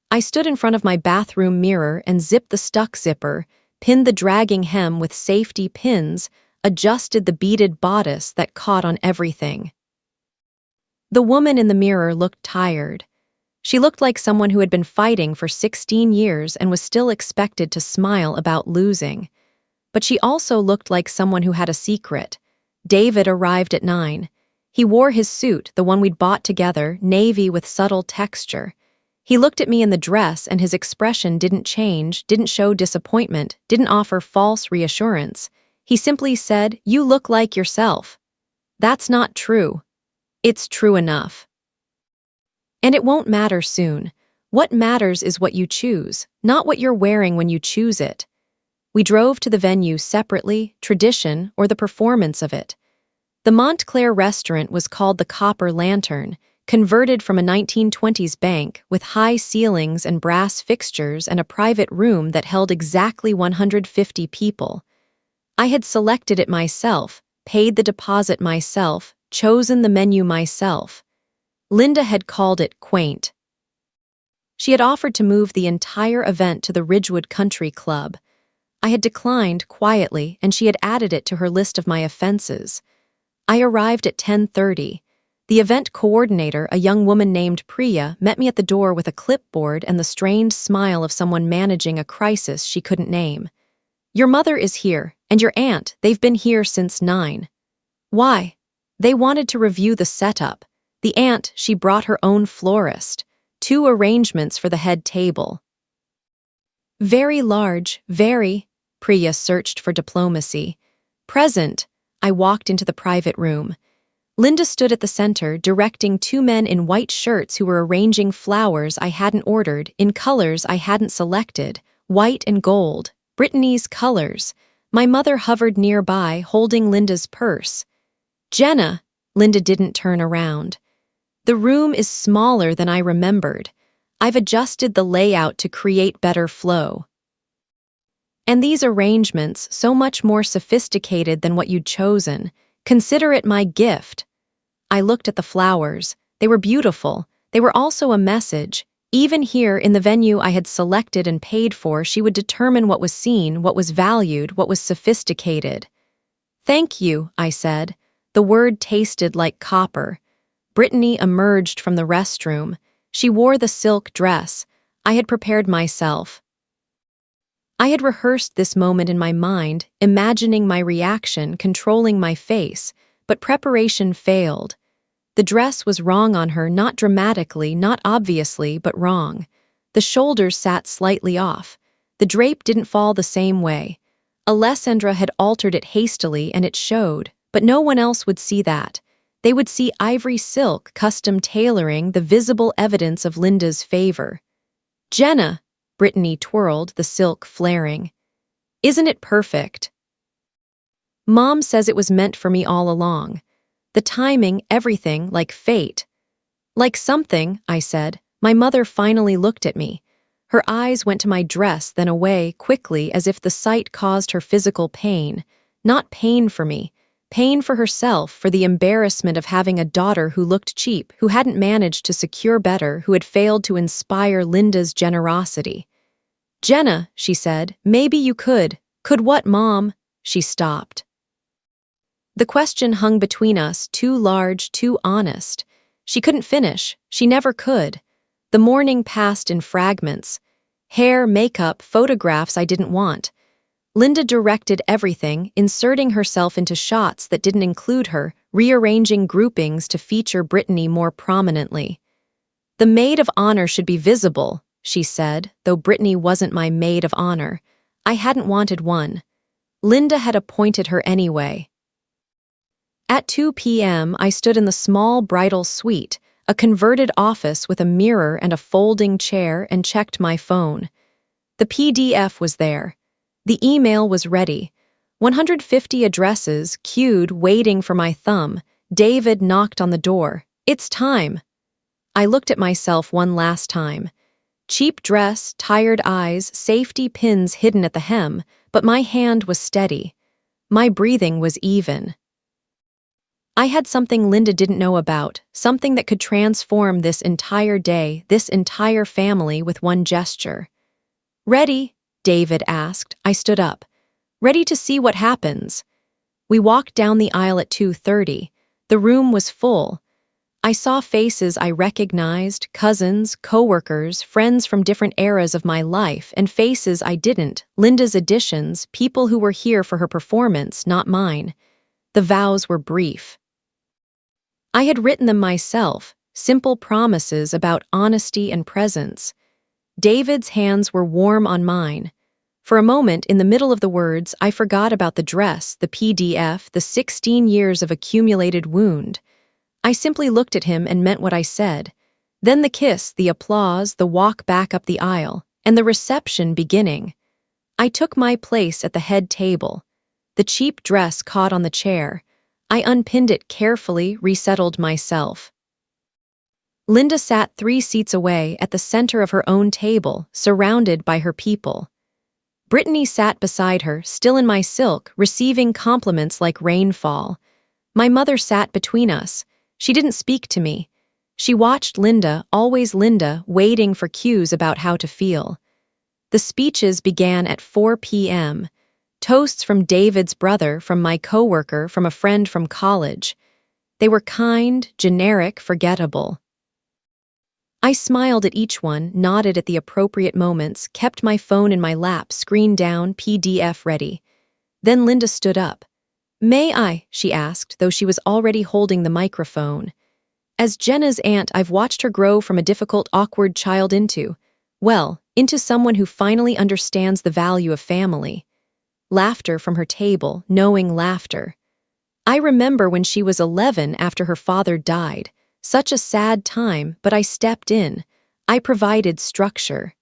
I stood in front of my bathroom mirror and zipped the stuck zipper, pinned the dragging hem with safety pins, adjusted the beaded bodice that caught on everything. The woman in the mirror looked tired. She looked like someone who had been fighting for 16 years and was still expected to smile about losing. But she also looked like someone who had a secret. David arrived at 9. He wore his suit, the one we'd bought together, navy with subtle texture. He looked at me in the dress and his expression didn't change, didn't show disappointment, didn't offer false reassurance. He simply said, "You look like yourself." That's not true. It's true enough. And it won't matter soon. What matters is what you choose, not what you're wearing when you choose it. We drove to the venue separately, tradition, or the performance of it. The Montclair restaurant was called the Copper Lantern, converted from a 1920s bank with high ceilings and brass fixtures and a private room that held exactly 150 people. I had selected it myself, paid the deposit myself, chosen the menu myself. Linda had called it quaint. She had offered to move the entire event to the Ridgewood Country Club. I had declined quietly, and she had added it to her list of my offenses. I arrived at 10:30. The event coordinator, a young woman named Priya, met me at the door with a clipboard and the strained smile of someone managing a crisis she couldn't name. "Your mother is here, and your aunt, they've been here since 9. "Why?" "They wanted to review the setup. The aunt, she brought her own florist. 2 arrangements for the head table." "Very large, very." Priya searched for diplomacy. "Present." I walked into the private room. Linda stood at the center, directing 2 men in white shirts who were arranging flowers I hadn't ordered in colors I hadn't selected, white and gold, Brittany's colors. My mother hovered nearby, holding Linda's purse. "Jenna," Linda didn't turn around. "The room is smaller than I remembered. I've adjusted the layout to create better flow. And these arrangements, so much more sophisticated than what you'd chosen. Consider it my gift." I looked at the flowers. They were beautiful. They were also a message. Even here in the venue I had selected and paid for, she would determine what was seen, what was valued, what was sophisticated. "Thank you," I said. The word tasted like copper. Brittany emerged from the restroom. She wore the silk dress. I had prepared myself. I had rehearsed this moment in my mind, imagining my reaction, controlling my face, but preparation failed. The dress was wrong on her, not dramatically, not obviously, but wrong. The shoulders sat slightly off. The drape didn't fall the same way. Alessandra had altered it hastily, and it showed, but no one else would see that. They would see ivory silk, custom tailoring, the visible evidence of Linda's favor. "Jenna," Brittany twirled, the silk flaring. "Isn't it perfect?" "Mom says it was meant for me all along. The timing, everything, like fate." "Like something," I said. My mother finally looked at me. Her eyes went to my dress, then away, quickly, as if the sight caused her physical pain. Not pain for me. Pain for herself, for the embarrassment of having a daughter who looked cheap, who hadn't managed to secure better, who had failed to inspire Linda's generosity. "Jenna," she said, "maybe you could." "Could what, Mom?" She stopped. The question hung between us, too large, too honest. She couldn't finish. She never could. The morning passed in fragments. Hair, makeup, photographs I didn't want. Linda directed everything, inserting herself into shots that didn't include her, rearranging groupings to feature Brittany more prominently. "The maid of honor should be visible," she said, though Brittany wasn't my maid of honor. I hadn't wanted one. Linda had appointed her anyway. At 2 p.m., I stood in the small bridal suite, a converted office with a mirror and a folding chair, and checked my phone. The PDF was there. The email was ready. 150 addresses, queued, waiting for my thumb. David knocked on the door. "It's time." I looked at myself one last time. Cheap dress, tired eyes, safety pins hidden at the hem, but my hand was steady. My breathing was even. I had something Linda didn't know about, something that could transform this entire day, this entire family with one gesture. "Ready?" David asked. I stood up. "Ready to see what happens." We walked down the aisle at 2:30. The room was full. I saw faces I recognized, cousins, coworkers, friends from different eras of my life, and faces I didn't, Linda's additions, people who were here for her performance, not mine. The vows were brief. I had written them myself, simple promises about honesty and presence. David's hands were warm on mine. For a moment, in the middle of the words, I forgot about the dress, the PDF, the 16 years of accumulated wound. I simply looked at him and meant what I said. Then the kiss, the applause, the walk back up the aisle, and the reception beginning. I took my place at the head table. The cheap dress caught on the chair. I unpinned it carefully, resettled myself. Linda sat 3 seats away at the center of her own table, surrounded by her people. Brittany sat beside her, still in my silk, receiving compliments like rainfall. My mother sat between us. She didn't speak to me. She watched Linda, always Linda, waiting for cues about how to feel. The speeches began at 4 p.m. Toasts from David's brother, from my coworker, from a friend from college. They were kind, generic, forgettable. I smiled at each one, nodded at the appropriate moments, kept my phone in my lap, screen down, PDF ready. Then Linda stood up. "May I?" she asked, though she was already holding the microphone. As Jenna's aunt, I've watched her grow from a difficult, awkward child into someone who finally understands the value of family. Laughter from her table, knowing laughter. I remember when she was 11 after her father died. Such a sad time, but I stepped in. I provided structure.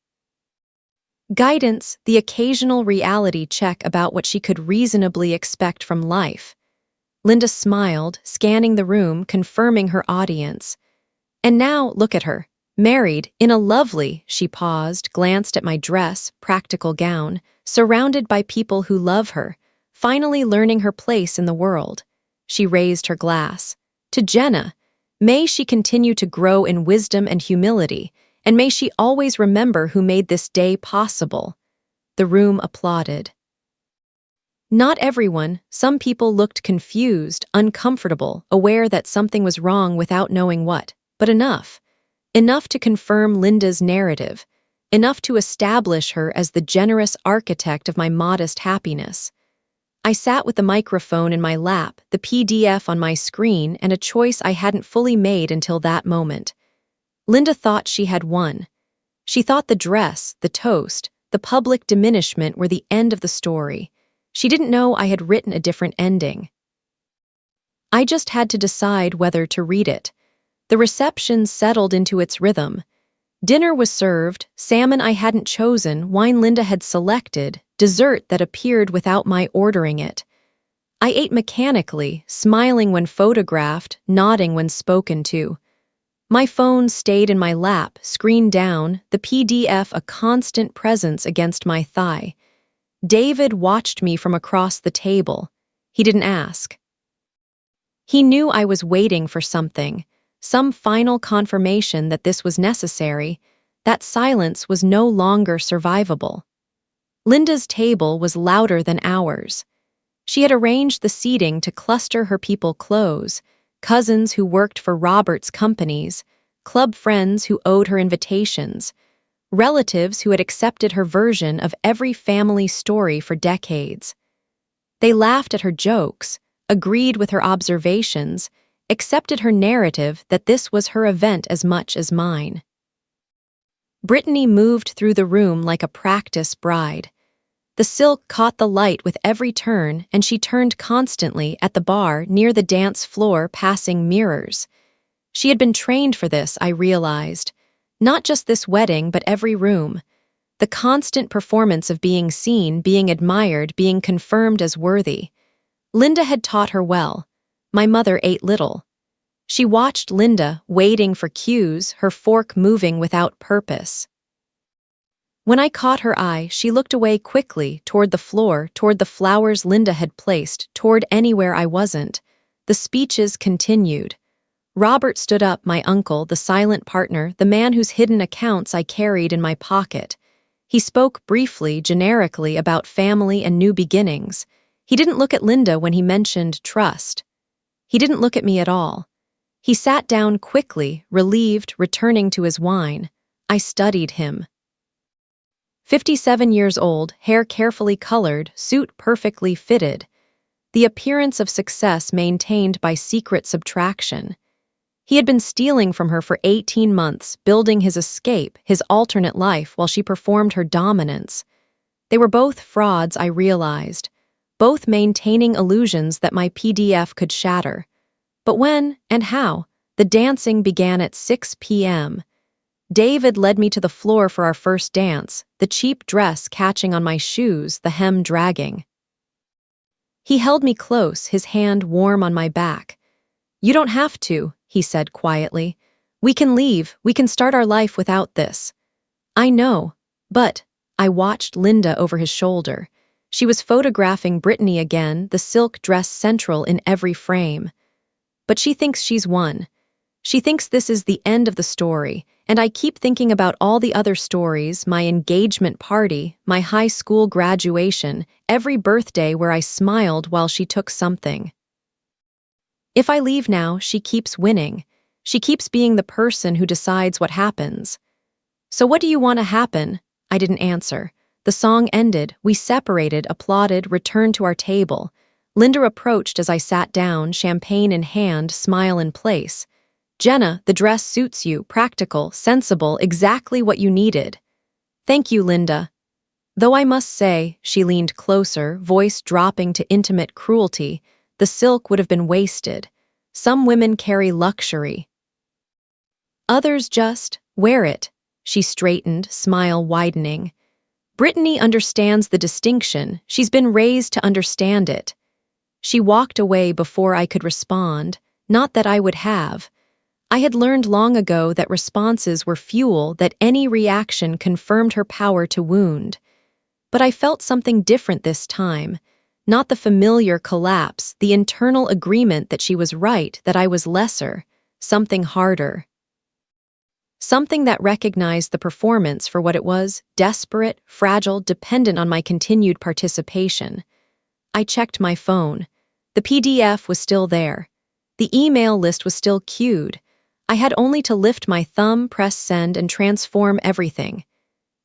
Guidance, the occasional reality check about what she could reasonably expect from life. Linda smiled, scanning the room, confirming her audience. And now, look at her. Married, in a lovely, she paused, glanced at my dress, practical gown, surrounded by people who love her, finally learning her place in the world. She raised her glass. To Jenna, may she continue to grow in wisdom and humility, and may she always remember who made this day possible. The room applauded. Not everyone, some people looked confused, uncomfortable, aware that something was wrong without knowing what, but enough. Enough to confirm Linda's narrative, enough to establish her as the generous architect of my modest happiness. I sat with the microphone in my lap, the PDF on my screen, and a choice I hadn't fully made until that moment. Linda thought she had won. She thought the dress, the toast, the public diminishment were the end of the story. She didn't know I had written a different ending. I just had to decide whether to read it. The reception settled into its rhythm. Dinner was served, salmon I hadn't chosen, wine Linda had selected, dessert that appeared without my ordering it. I ate mechanically, smiling when photographed, nodding when spoken to. My phone stayed in my lap, screen down, the PDF a constant presence against my thigh. David watched me from across the table. He didn't ask. He knew I was waiting for something, some final confirmation that this was necessary, that silence was no longer survivable. Linda's table was louder than ours. She had arranged the seating to cluster her people close, cousins who worked for Robert's companies, club friends who owed her invitations, relatives who had accepted her version of every family story for decades. They laughed at her jokes, agreed with her observations, accepted her narrative that this was her event as much as mine. Brittany moved through the room like a practice bride. The silk caught the light with every turn, and she turned constantly at the bar near the dance floor, passing mirrors. She had been trained for this, I realized. Not just this wedding, but every room. The constant performance of being seen, being admired, being confirmed as worthy. Linda had taught her well. My mother ate little. She watched Linda, waiting for cues, her fork moving without purpose. When I caught her eye, she looked away quickly, toward the floor, toward the flowers Linda had placed, toward anywhere I wasn't. The speeches continued. Robert stood up, my uncle, the silent partner, the man whose hidden accounts I carried in my pocket. He spoke briefly, generically, about family and new beginnings. He didn't look at Linda when he mentioned trust. He didn't look at me at all. He sat down quickly, relieved, returning to his wine. I studied him. 57 years old, hair carefully colored, suit perfectly fitted. The appearance of success maintained by secret subtraction. He had been stealing from her for 18 months, building his escape, his alternate life, while she performed her dominance. They were both frauds, I realized, both maintaining illusions that my PDF could shatter. But when and how? The dancing began at 6 p.m. David led me to the floor for our first dance, the cheap dress catching on my shoes, the hem dragging. He held me close, his hand warm on my back. "You don't have to," he said quietly. "We can leave, we can start our life without this." "I know, but—" I watched Linda over his shoulder. She was photographing Brittany again, the silk dress central in every frame. "But she thinks she's won. She thinks this is the end of the story, and I keep thinking about all the other stories, my engagement party, my high school graduation, every birthday where I smiled while she took something. If I leave now, she keeps winning. She keeps being the person who decides what happens. So what do you want to happen? I didn't answer. The song ended, we separated, applauded, returned to our table. Linda approached as I sat down, champagne in hand, smile in place. Jenna, the dress suits you, practical, sensible, exactly what you needed. Thank you, Linda. Though I must say, she leaned closer, voice dropping to intimate cruelty, the silk would have been wasted. Some women carry luxury. Others just wear it. She straightened, smile widening. Brittany understands the distinction. She's been raised to understand it. She walked away before I could respond, not that I would have. I had learned long ago that responses were fuel, that any reaction confirmed her power to wound. But I felt something different this time. Not the familiar collapse, the internal agreement that she was right, that I was lesser. Something harder. Something that recognized the performance for what it was, desperate, fragile, dependent on my continued participation. I checked my phone. The PDF was still there. The email list was still queued. I had only to lift my thumb, press send, and transform everything.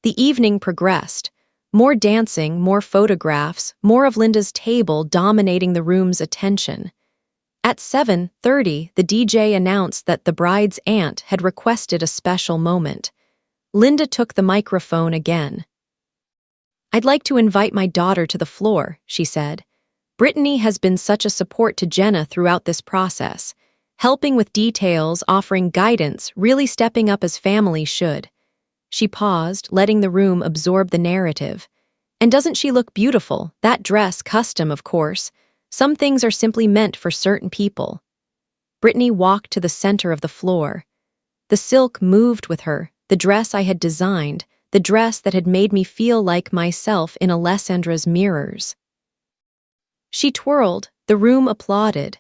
The evening progressed. More dancing, more photographs, more of Linda's table dominating the room's attention. At 7:30, the DJ announced that the bride's aunt had requested a special moment. Linda took the microphone again. I'd like to invite my daughter to the floor, she said. Brittany has been such a support to Jenna throughout this process, helping with details, offering guidance, really stepping up as family should. She paused, letting the room absorb the narrative. And doesn't she look beautiful? That dress, custom, of course. Some things are simply meant for certain people. Brittany walked to the center of the floor. The silk moved with her, the dress I had designed, the dress that had made me feel like myself in Alessandra's mirrors. She twirled, the room applauded.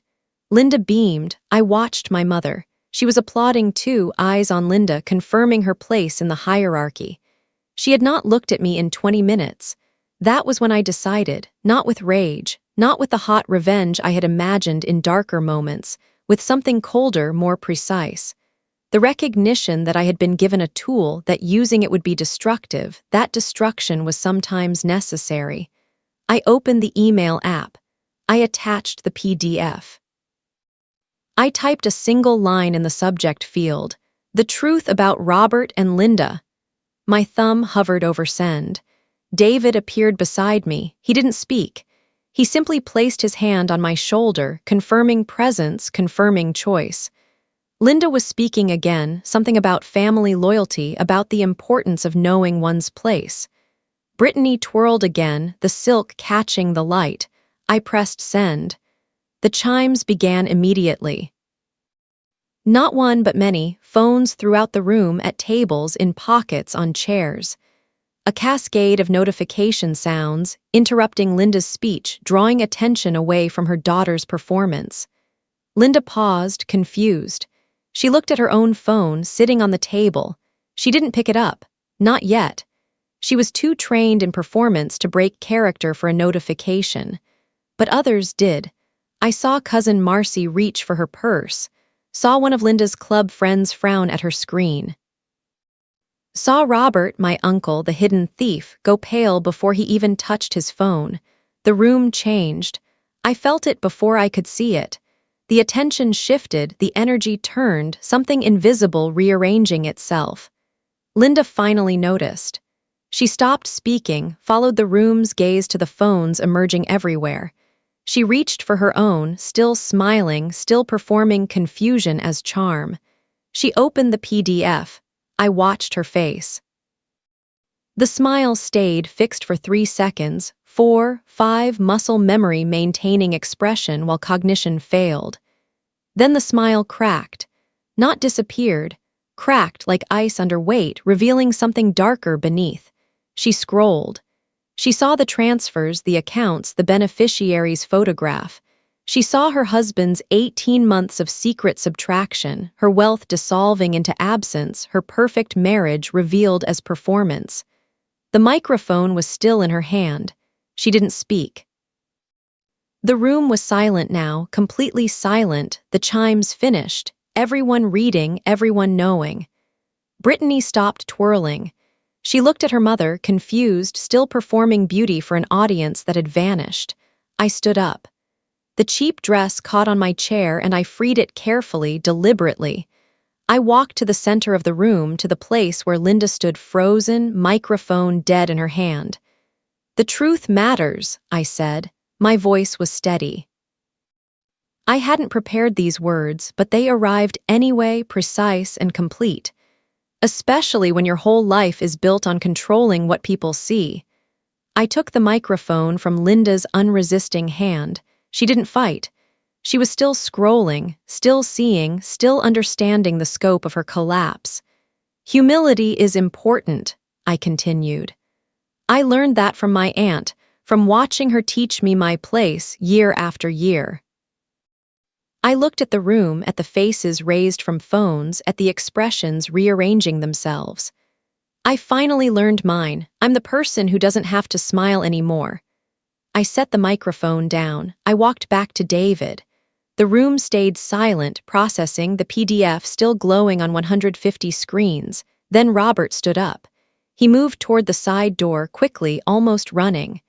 Linda beamed, I watched my mother. She was applauding too, eyes on Linda, confirming her place in the hierarchy. She had not looked at me in 20 minutes. That was when I decided, not with rage, not with the hot revenge I had imagined in darker moments, with something colder, more precise. The recognition that I had been given a tool, that using it would be destructive, that destruction was sometimes necessary. I opened the email app. I attached the PDF. I typed a single line in the subject field, the truth about Robert and Linda. My thumb hovered over send. David appeared beside me. He didn't speak. He simply placed his hand on my shoulder, confirming presence, confirming choice. Linda was speaking again, something about family loyalty, about the importance of knowing one's place. Brittany twirled again, the silk catching the light. I pressed send. The chimes began immediately. Not one but many, phones throughout the room, at tables, in pockets, on chairs. A cascade of notification sounds, interrupting Linda's speech, drawing attention away from her daughter's performance. Linda paused, confused. She looked at her own phone, sitting on the table. She didn't pick it up. Not yet. She was too trained in performance to break character for a notification. But others did. I saw cousin Marcy reach for her purse. Saw one of Linda's club friends frown at her screen. Saw Robert, my uncle, the hidden thief, go pale before he even touched his phone. The room changed. I felt it before I could see it. The attention shifted, the energy turned, something invisible rearranging itself. Linda finally noticed. She stopped speaking, followed the room's gaze to the phones emerging everywhere. She reached for her own, still smiling, still performing confusion as charm. She opened the PDF. I watched her face. The smile stayed fixed for 3 seconds, 4, 5, muscle memory maintaining expression while cognition failed. Then the smile cracked. Not disappeared. Cracked like ice under weight, revealing something darker beneath. She scrolled. She saw the transfers, the accounts, the beneficiary's photograph. She saw her husband's 18 months of secret subtraction, her wealth dissolving into absence, her perfect marriage revealed as performance. The microphone was still in her hand. She didn't speak. The room was silent now, completely silent, the chimes finished, everyone reading, everyone knowing. Brittany stopped twirling. She looked at her mother, confused, still performing beauty for an audience that had vanished. I stood up. The cheap dress caught on my chair and I freed it carefully, deliberately. I walked to the center of the room, to the place where Linda stood frozen, microphone dead in her hand. "The truth matters," I said. My voice was steady. I hadn't prepared these words, but they arrived anyway, precise and complete. Especially when your whole life is built on controlling what people see. I took the microphone from Linda's unresisting hand. She didn't fight. She was still scrolling, still seeing, still understanding the scope of her collapse. "Humility is important," I continued. "I learned that from my aunt, from watching her teach me my place year after year." I looked at the room, at the faces raised from phones, at the expressions rearranging themselves. I finally learned mine. I'm the person who doesn't have to smile anymore. I set the microphone down. I walked back to David. The room stayed silent, processing, the PDF still glowing on 150 screens. Then Robert stood up. He moved toward the side door, quickly, almost running.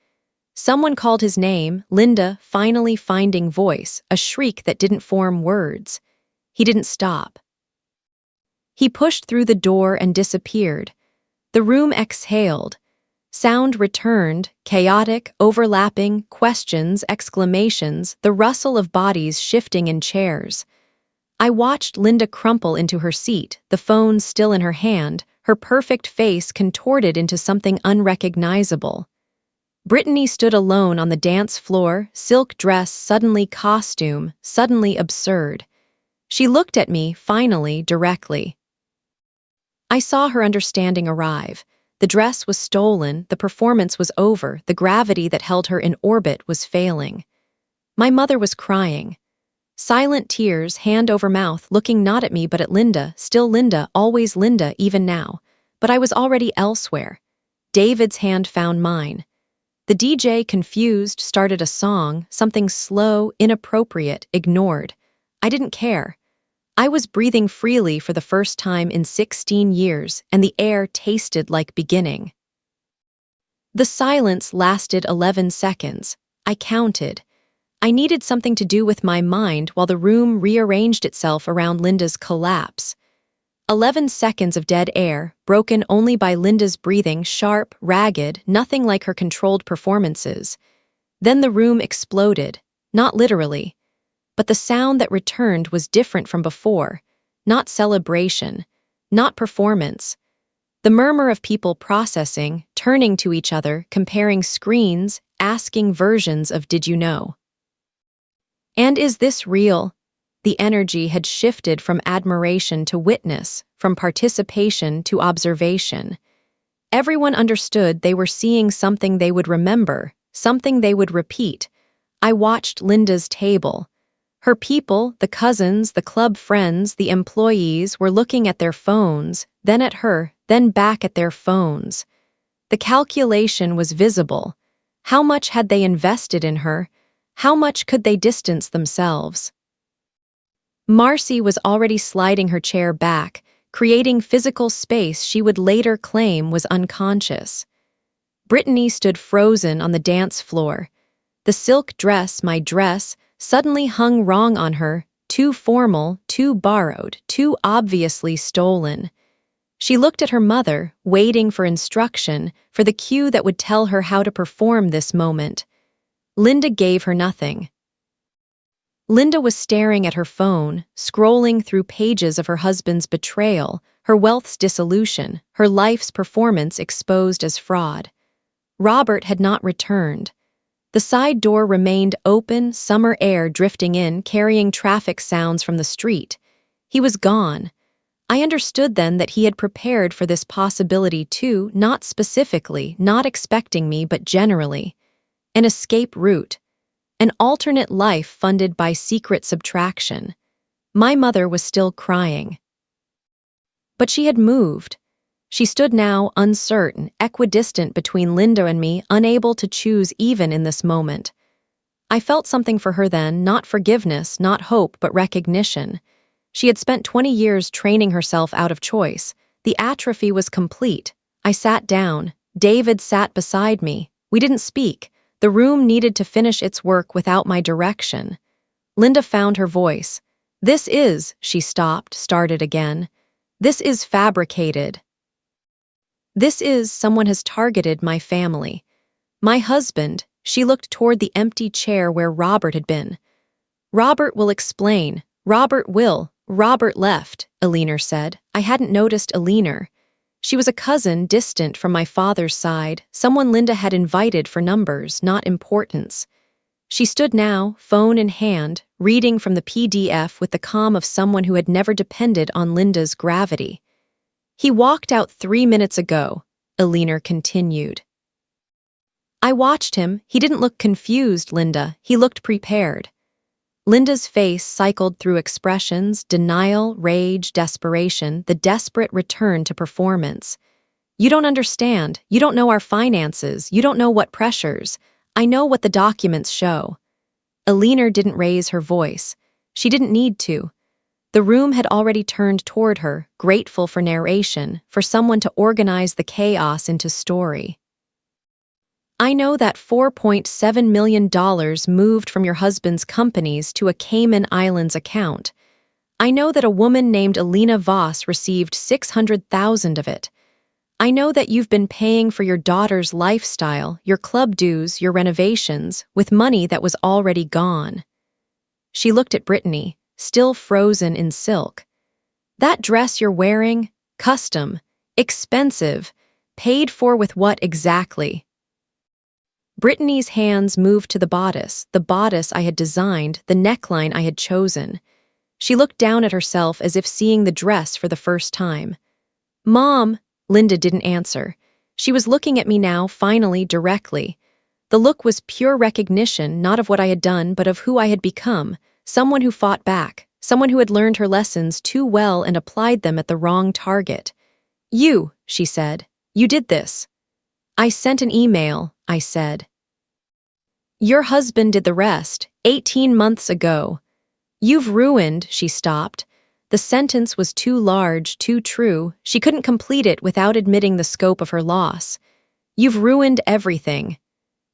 Someone called his name, Linda, finally finding voice, a shriek that didn't form words. He didn't stop. He pushed through the door and disappeared. The room exhaled. Sound returned, chaotic, overlapping, questions, exclamations, the rustle of bodies shifting in chairs. I watched Linda crumple into her seat, the phone still in her hand, her perfect face contorted into something unrecognizable. Brittany stood alone on the dance floor, silk dress suddenly costume, suddenly absurd. She looked at me, finally, directly. I saw her understanding arrive. The dress was stolen, the performance was over, the gravity that held her in orbit was failing. My mother was crying. Silent tears, hand over mouth, looking not at me but at Linda, still Linda, always Linda, even now. But I was already elsewhere. David's hand found mine. The DJ, confused, started a song, something slow, inappropriate, ignored. I didn't care. I was breathing freely for the first time in 16 years, and the air tasted like beginning. The silence lasted 11 seconds. I counted. I needed something to do with my mind while the room rearranged itself around Linda's collapse. 11 seconds of dead air, broken only by Linda's breathing, sharp, ragged, nothing like her controlled performances. Then the room exploded, not literally. But the sound that returned was different from before, not celebration, not performance. The murmur of people processing, turning to each other, comparing screens, asking versions of "Did you know?" And is this real? The energy had shifted from admiration to witness, from participation to observation. Everyone understood they were seeing something they would remember, something they would repeat. I watched Linda's table. Her people, the cousins, the club friends, the employees, were looking at their phones, then at her, then back at their phones. The calculation was visible. How much had they invested in her? How much could they distance themselves? Marcy was already sliding her chair back, creating physical space she would later claim was unconscious. Brittany stood frozen on the dance floor. The silk dress, my dress, suddenly hung wrong on her, too formal, too borrowed, too obviously stolen. She looked at her mother, waiting for instruction, for the cue that would tell her how to perform this moment. Linda gave her nothing. Linda was staring at her phone, scrolling through pages of her husband's betrayal, her wealth's dissolution, her life's performance exposed as fraud. Robert had not returned. The side door remained open, summer air drifting in, carrying traffic sounds from the street. He was gone. I understood then that he had prepared for this possibility too, not specifically, not expecting me, but generally. An escape route. An alternate life funded by secret subtraction. My mother was still crying. But she had moved. She stood now, uncertain, equidistant between Linda and me, unable to choose even in this moment. I felt something for her then, not forgiveness, not hope, but recognition. She had spent 20 years training herself out of choice. The atrophy was complete. I sat down. David sat beside me. We didn't speak. The room needed to finish its work without my direction. Linda found her voice. "This is," she stopped, started again. "This is fabricated. This is someone has targeted my family. My husband," she looked toward the empty chair where Robert had been. "Robert will explain. Robert will. Robert left," Eleanor said. I hadn't noticed Eleanor. She was a cousin distant from my father's side, someone Linda had invited for numbers, not importance. She stood now, phone in hand, reading from the PDF with the calm of someone who had never depended on Linda's gravity. "He walked out 3 minutes ago," Eleanor continued. I watched him. He didn't look confused, Linda. He looked prepared. Linda's face cycled through expressions: denial, rage, desperation, the desperate return to performance. "You don't understand. You don't know our finances. You don't know what pressures. I know what the documents show." Eleanor didn't raise her voice. She didn't need to. The room had already turned toward her, grateful for narration, for someone to organize the chaos into story. "I know that $4.7 million moved from your husband's companies to a Cayman Islands account. I know that a woman named Alina Voss received $600,000 of it. I know that you've been paying for your daughter's lifestyle, your club dues, your renovations, with money that was already gone." She looked at Brittany, still frozen in silk. "That dress you're wearing? Custom. Expensive. Paid for with what exactly?" Brittany's hands moved to the bodice I had designed, the neckline I had chosen. She looked down at herself as if seeing the dress for the first time. "Mom," Linda didn't answer. She was looking at me now, finally, directly. The look was pure recognition, not of what I had done, but of who I had become, someone who fought back, someone who had learned her lessons too well and applied them at the wrong target. "You," she said, "you did this." "I sent an email," I said. "Your husband did the rest, 18 months ago." "You've ruined," she stopped. The sentence was too large, too true. She couldn't complete it without admitting the scope of her loss. "You've ruined everything."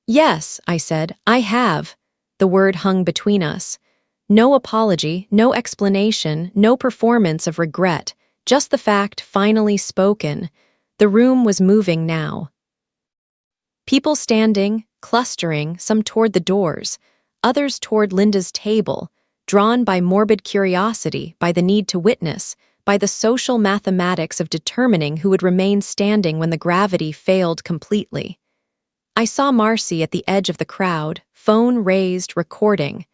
"Yes," I said, "I have." The word hung between us. No apology, no explanation, no performance of regret, just the fact finally spoken. The room was moving now. People standing, clustering, some toward the doors, others toward Linda's table, drawn by morbid curiosity, by the need to witness, by the social mathematics of determining who would remain standing when the gravity failed completely. I saw Marcy at the edge of the crowd, phone raised, recording.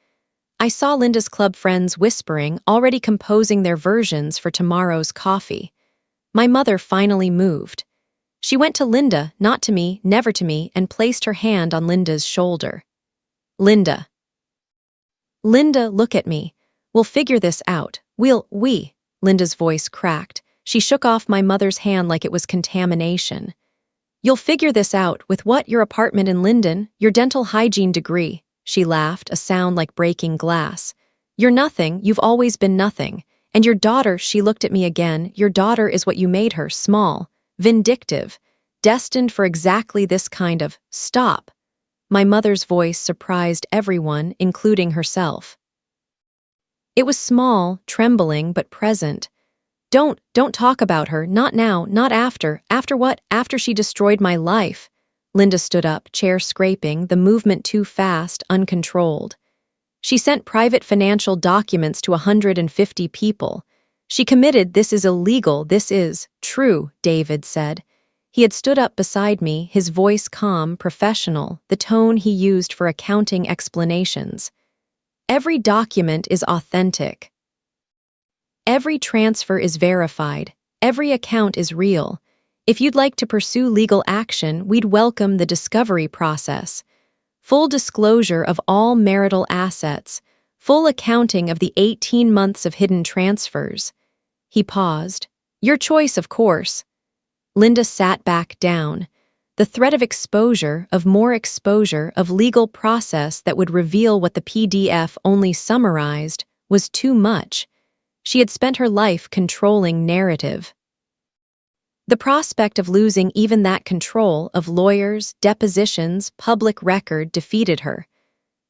I saw Linda's club friends whispering, already composing their versions for tomorrow's coffee. My mother finally moved. She went to Linda, not to me, never to me, and placed her hand on Linda's shoulder. "Linda. Linda, look at me. We'll figure this out. We." Linda's voice cracked. She shook off my mother's hand like it was contamination. "You'll figure this out with what, your apartment in Linden, your dental hygiene degree." She laughed, a sound like breaking glass. "You're nothing, you've always been nothing. And your daughter," she looked at me again, "your daughter is what you made her, small, vindictive, destined for exactly this kind of stop." My mother's voice surprised everyone, including herself. It was small, trembling, but present. Don't talk about her, not now, not after." "After what? After she destroyed my life." Linda stood up, chair scraping, the movement too fast, uncontrolled. "She sent private financial documents to 150 people. She committed, this is illegal, this is true," David said. He had stood up beside me, his voice calm, professional, the tone he used for accounting explanations. "Every document is authentic. Every transfer is verified. Every account is real. If you'd like to pursue legal action, we'd welcome the discovery process. full disclosure of all marital assets, full accounting of the 18 months of hidden transfers. He paused. Your choice, of course. Linda sat back down. The threat of exposure, of more exposure, of legal process that would reveal what the PDF only summarized, was too much. She had spent her life controlling narrative. The prospect of losing even that control of lawyers, depositions, public record defeated her.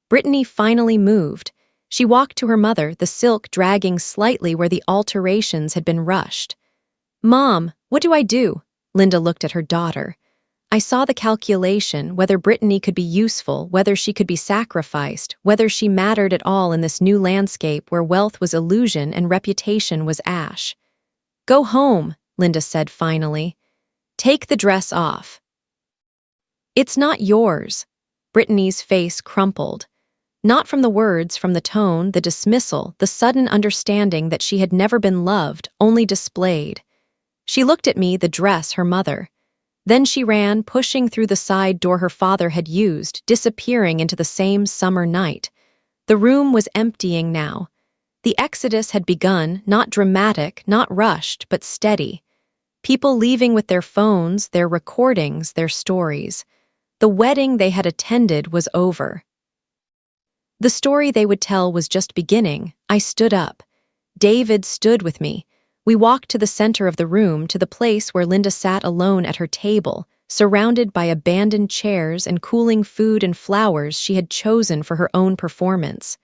Brittany finally moved. She walked to her mother, the silk dragging slightly where the alterations had been rushed. Mom, what do I do? Linda looked at her daughter. I saw the calculation, whether Brittany could be useful, whether she could be sacrificed, whether she mattered at all in this new landscape where wealth was illusion and reputation was ash. Go home, Linda said finally. Take the dress off. It's not yours. Brittany's face crumpled. Not from the words, from the tone, the dismissal, the sudden understanding that she had never been loved, only displayed. She looked at me, the dress, her mother. Then she ran, pushing through the side door her father had used, disappearing into the same summer night. The room was emptying now. The exodus had begun, not dramatic, not rushed, but steady. People leaving with their phones, their recordings, their stories. The wedding they had attended was over. The story they would tell was just beginning. I stood up. David stood with me. We walked to the center of the room, to the place where Linda sat alone at her table, surrounded by abandoned chairs and cooling food and flowers she had chosen for her own performance.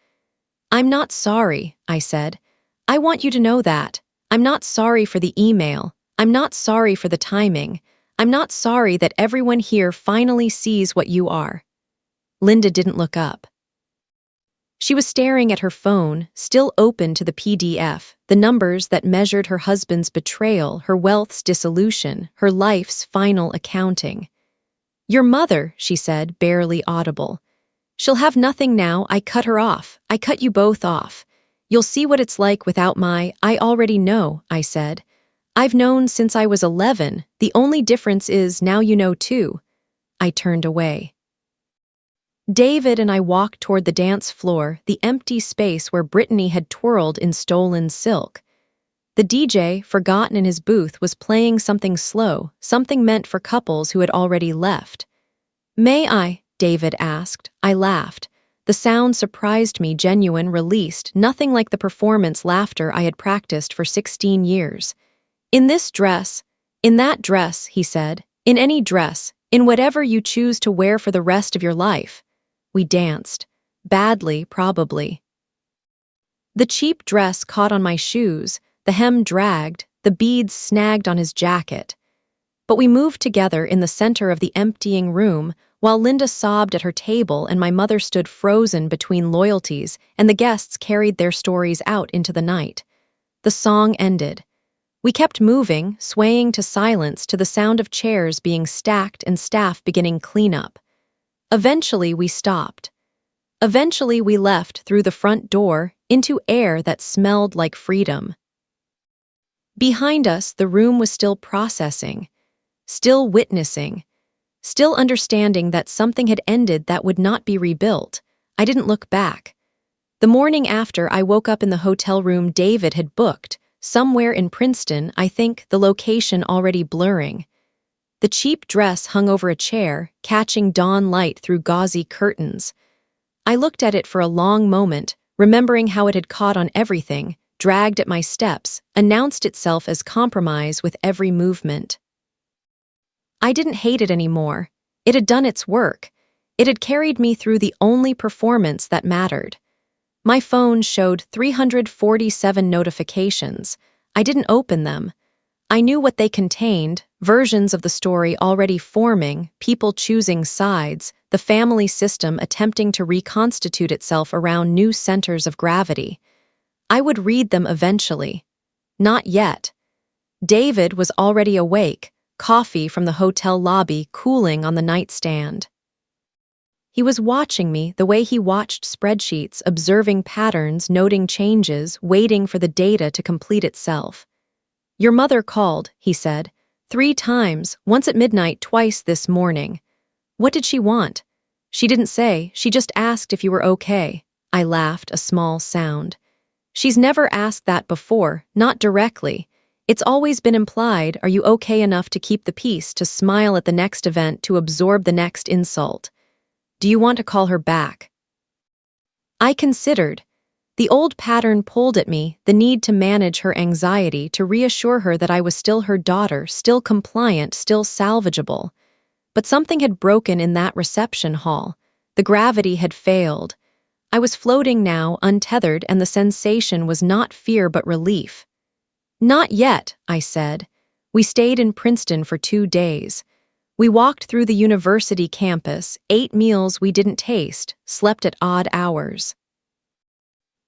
I'm not sorry, I said. I want you to know that. I'm not sorry for the email. I'm not sorry for the timing. I'm not sorry that everyone here finally sees what you are. Linda didn't look up. She was staring at her phone, still open to the PDF, the numbers that measured her husband's betrayal, her wealth's dissolution, her life's final accounting. Your mother, she said, barely audible. She'll have nothing now. I cut her off. I cut you both off. You'll see what it's like without I already know, I said. I've known since I was 11. The only difference is now you know too. I turned away. David and I walked toward the dance floor, the empty space where Brittany had twirled in stolen silk. The DJ, forgotten in his booth, was playing something slow, something meant for couples who had already left. May I? David asked. I laughed. The sound surprised me, genuine, released, nothing like the performance laughter I had practiced for 16 years. In this dress, in that dress, he said, in any dress, in whatever you choose to wear for the rest of your life. We danced. Badly, probably. The cheap dress caught on my shoes, the hem dragged, the beads snagged on his jacket. But we moved together in the center of the emptying room, while Linda sobbed at her table and my mother stood frozen between loyalties, and the guests carried their stories out into the night. The song ended. We kept moving, swaying to silence, to the sound of chairs being stacked and staff beginning cleanup. Eventually, we stopped. Eventually, we left through the front door into air that smelled like freedom. Behind us, the room was still processing, still witnessing, still understanding that something had ended that would not be rebuilt. I didn't look back. The morning after, I woke up in the hotel room David had booked, somewhere in Princeton, I think, the location already blurring. The cheap dress hung over a chair, catching dawn light through gauzy curtains. I looked at it for a long moment, remembering how it had caught on everything, dragged at my steps, announced itself as compromise with every movement. I didn't hate it anymore. It had done its work. It had carried me through the only performance that mattered. My phone showed 347 notifications. I didn't open them. I knew what they contained, versions of the story already forming, people choosing sides, the family system attempting to reconstitute itself around new centers of gravity. I would read them eventually. Not yet. David was already awake, coffee from the hotel lobby cooling on the nightstand. He was watching me the way he watched spreadsheets, observing patterns, noting changes, waiting for the data to complete itself. Your mother called, he said, 3 times, once at midnight, twice this morning. What did she want? She didn't say, she just asked if you were okay. I laughed, a small sound. She's never asked that before, not directly. It's always been implied, are you okay enough to keep the peace, to smile at the next event, to absorb the next insult? Do you want to call her back? I considered. The old pattern pulled at me, the need to manage her anxiety, to reassure her that I was still her daughter, still compliant, still salvageable. But something had broken in that reception hall. The gravity had failed. I was floating now, untethered, and the sensation was not fear but relief. Not yet, I said. We stayed in Princeton for 2 days. We walked through the university campus, ate meals we didn't taste, slept at odd hours.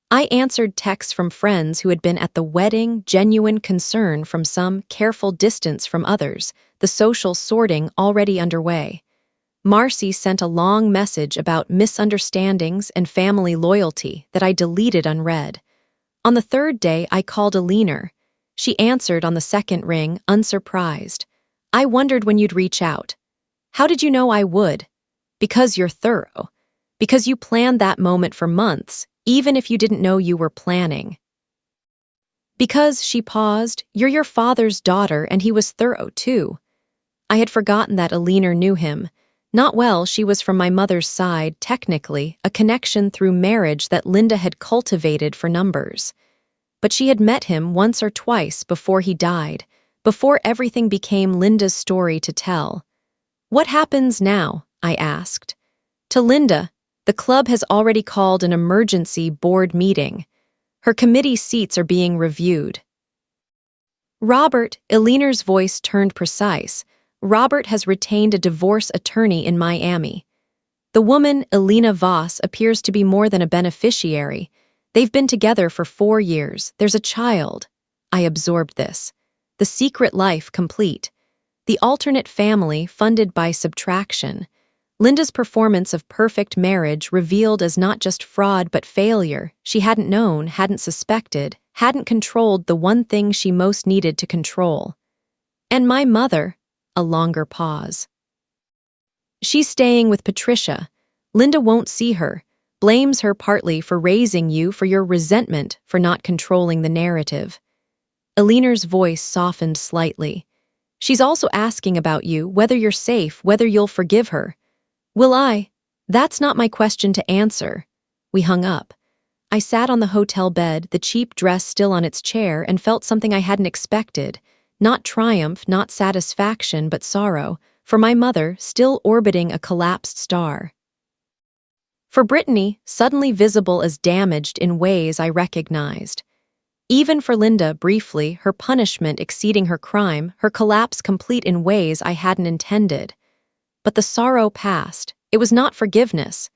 I answered texts from friends who had been at the wedding, genuine concern from some, careful distance from others, the social sorting already underway. Marcy sent a long message about misunderstandings and family loyalty that I deleted unread. On the 3rd day, I called Alina. She answered on the 2nd ring, unsurprised. I wondered when you'd reach out. How did you know I would? Because you're thorough. Because you planned that moment for months, even if you didn't know you were planning. Because, she paused, you're your father's daughter and he was thorough too. I had forgotten that Alina knew him. Not well, she was from my mother's side, technically, a connection through marriage that Linda had cultivated for numbers. But she had met him once or twice before he died, before everything became Linda's story to tell. What happens now? I asked. To Linda, the club has already called an emergency board meeting. Her committee seats are being reviewed. Robert, Alina's voice turned precise. Robert has retained a divorce attorney in Miami. The woman, Alina Voss, appears to be more than a beneficiary. They've been together for 4 years. There's a child. I absorbed this. The secret life complete. The alternate family funded by subtraction. Linda's performance of perfect marriage revealed as not just fraud but failure. She hadn't known, hadn't suspected, hadn't controlled the one thing she most needed to control. And my mother, a longer pause. She's staying with Patricia. Linda won't see her, blames her partly for raising you, for your resentment, for not controlling the narrative. Alina's voice softened slightly. She's also asking about you, whether you're safe, whether you'll forgive her. Will I? That's not my question to answer. We hung up. I sat on the hotel bed, the cheap dress still on its chair, and felt something I hadn't expected. Not triumph, not satisfaction, but sorrow, for my mother, still orbiting a collapsed star. For Brittany, suddenly visible as damaged in ways I recognized. Even for Linda, briefly, her punishment exceeding her crime, her collapse complete in ways I hadn't intended. But the sorrow passed. It was not forgiveness.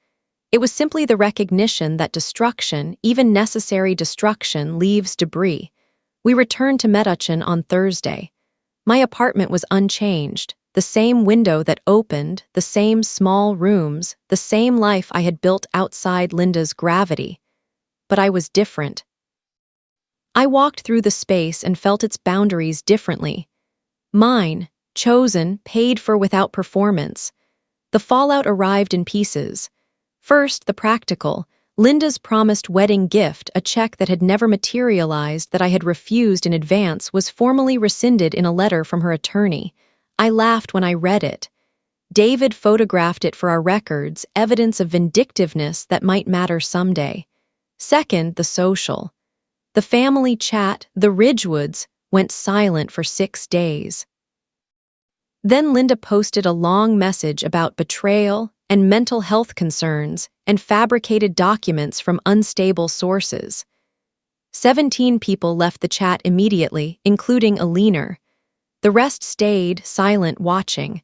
It was simply the recognition that destruction, even necessary destruction, leaves debris. We returned to Metuchen on Thursday. My apartment was unchanged, the same window that opened, the same small rooms, the same life I had built outside Linda's gravity. But I was different. I walked through the space and felt its boundaries differently. Mine, chosen, paid for without performance. The fallout arrived in pieces. First, the practical. Linda's promised wedding gift, a check that had never materialized, that I had refused in advance, was formally rescinded in a letter from her attorney. I laughed when I read it. David photographed it for our records, evidence of vindictiveness that might matter someday. Second, the social. The family chat, the Ridgewoods, went silent for 6 days. Then Linda posted a long message about betrayal and mental health concerns and fabricated documents from unstable sources. 17 people left the chat immediately, including Alina. The rest stayed, silent, watching.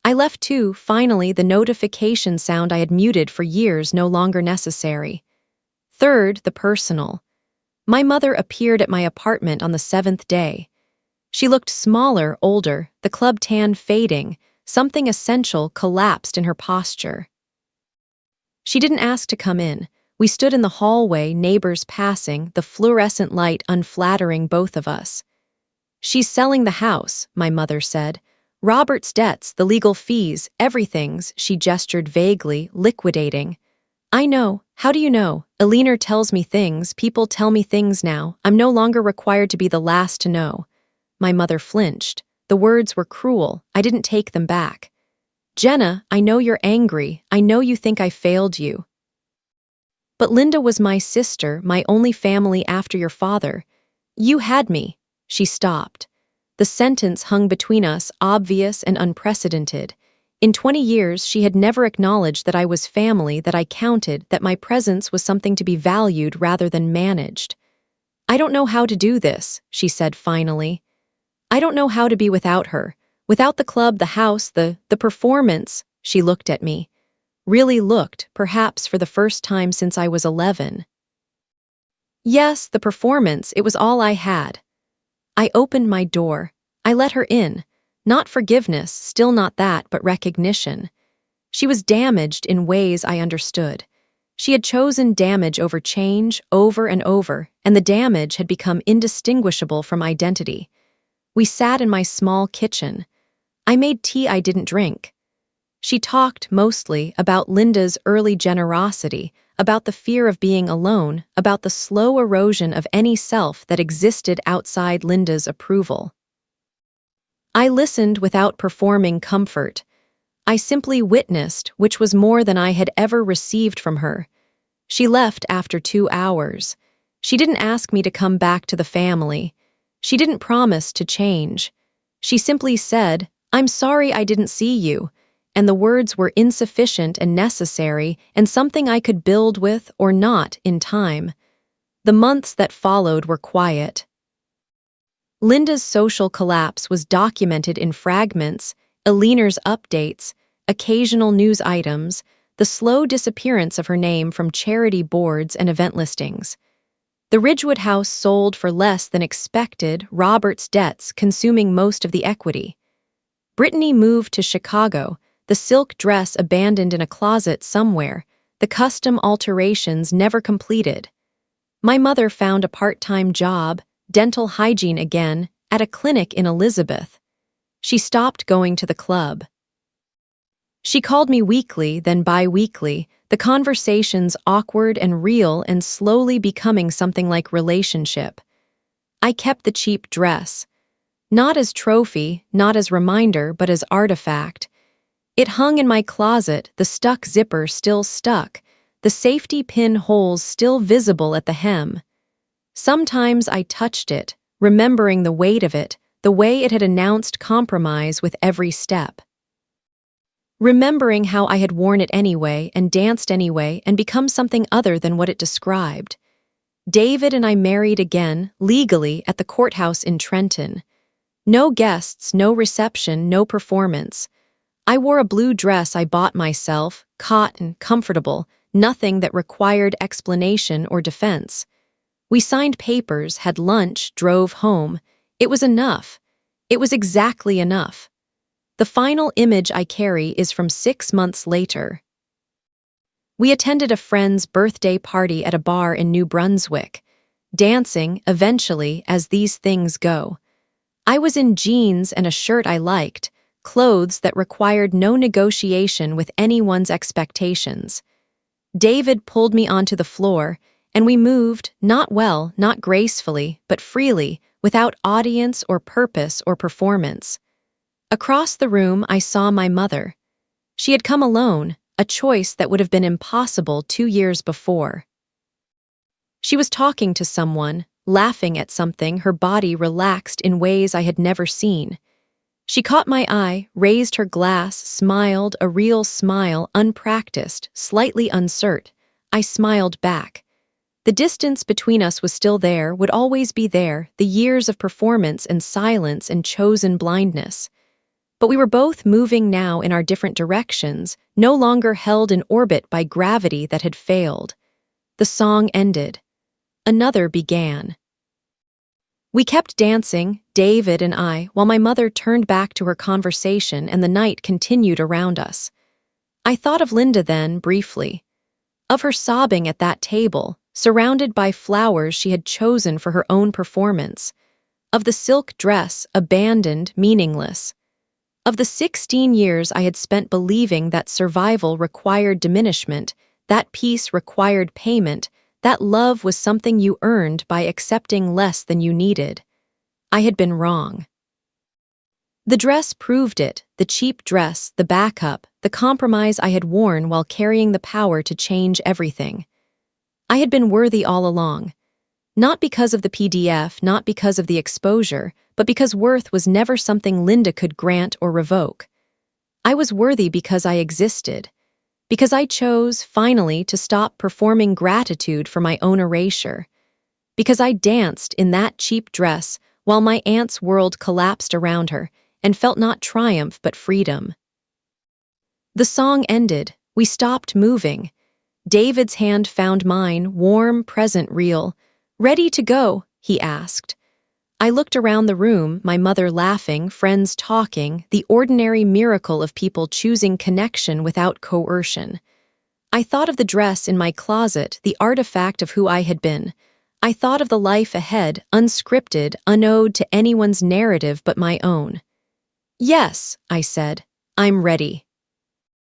I left too, finally, the notification sound I had muted for years no longer necessary. Third, the personal. My mother appeared at my apartment on the 7th day. She looked smaller, older, the club tan fading, something essential collapsed in her posture. She didn't ask to come in. We stood in the hallway, neighbors passing, the fluorescent light unflattering both of us. She's selling the house, my mother said. Robert's debts, the legal fees, everything's, she gestured vaguely, liquidating. I know. How do you know? Eleanor tells me things, people tell me things now. I'm no longer required to be the last to know. My mother flinched. The words were cruel. I didn't take them back. Jenna, I know you're angry. I know you think I failed you. But Linda was my sister, my only family after your father. You had me. She stopped. The sentence hung between us, obvious and unprecedented. In 20 years, she had never acknowledged that I was family, that I counted, that my presence was something to be valued rather than managed. I don't know how to do this, she said finally. I don't know how to be without her. Without the club, the house, the performance. She looked at me. Really looked, perhaps for the first time since I was 11. Yes, the performance, it was all I had. I opened my door. I let her in. Not forgiveness, still not that, but recognition. She was damaged in ways I understood. She had chosen damage over change, over and over, and the damage had become indistinguishable from identity. We sat in my small kitchen. I made tea I didn't drink. She talked, mostly, about Linda's early generosity, about the fear of being alone, about the slow erosion of any self that existed outside Linda's approval. I listened without performing comfort. I simply witnessed, which was more than I had ever received from her. She left after 2 hours. She didn't ask me to come back to the family. She didn't promise to change. She simply said, I'm sorry I didn't see you. And the words were insufficient and necessary and something I could build with or not in time. The months that followed were quiet. Linda's social collapse was documented in fragments, Eleanor's updates, occasional news items, the slow disappearance of her name from charity boards and event listings. The Ridgewood house sold for less than expected, Robert's debts consuming most of the equity. Brittany moved to Chicago, the silk dress abandoned in a closet somewhere, the custom alterations never completed. My mother found a part-time job, dental hygiene again, at a clinic in Elizabeth. She stopped going to the club. She called me weekly, then bi-weekly, the conversations awkward and real and slowly becoming something like relationship. I kept the cheap dress. Not as trophy, not as reminder, but as artifact. It hung in my closet, the stuck zipper still stuck, the safety pin holes still visible at the hem. Sometimes I touched it, remembering the weight of it, the way it had announced compromise with every step. Remembering how I had worn it anyway and danced anyway and become something other than what it described. David and I married again, legally, at the courthouse in Trenton. No guests, no reception, no performance. I wore a blue dress I bought myself, cotton, comfortable, nothing that required explanation or defense. We signed papers, had lunch, drove home. It was enough. It was exactly enough. The final image I carry is from 6 months later. We attended a friend's birthday party at a bar in New Brunswick, dancing, eventually, as these things go. I was in jeans and a shirt I liked, clothes that required no negotiation with anyone's expectations. David pulled me onto the floor, and we moved, not well, not gracefully, but freely, without audience or purpose or performance. Across the room, I saw my mother. She had come alone, a choice that would have been impossible 2 years before. She was talking to someone, laughing at something, her body relaxed in ways I had never seen. She caught my eye, raised her glass, smiled, a real smile, unpracticed, slightly uncertain. I smiled back. The distance between us was still there, would always be there, the years of performance and silence and chosen blindness. But we were both moving now in our different directions, no longer held in orbit by gravity that had failed. The song ended. Another began. We kept dancing, David and I, while my mother turned back to her conversation and the night continued around us. I thought of Linda then, briefly. Of her sobbing at that table, surrounded by flowers she had chosen for her own performance. Of the silk dress, abandoned, meaningless. Of the 16 years I had spent believing that survival required diminishment, that peace required payment, that love was something you earned by accepting less than you needed, I had been wrong. The dress proved it, the cheap dress, the backup, the compromise I had worn while carrying the power to change everything. I had been worthy all along. Not because of the PDF, not because of the exposure, but because worth was never something Linda could grant or revoke. I was worthy because I existed, because I chose, finally, to stop performing gratitude for my own erasure, because I danced in that cheap dress while my aunt's world collapsed around her and felt not triumph but freedom. The song ended. We stopped moving. David's hand found mine, warm, present, real. "Ready to go?" he asked. I looked around the room, my mother laughing, friends talking, the ordinary miracle of people choosing connection without coercion. I thought of the dress in my closet, the artifact of who I had been. I thought of the life ahead, unscripted, unowed to anyone's narrative but my own. "Yes," I said, "I'm ready."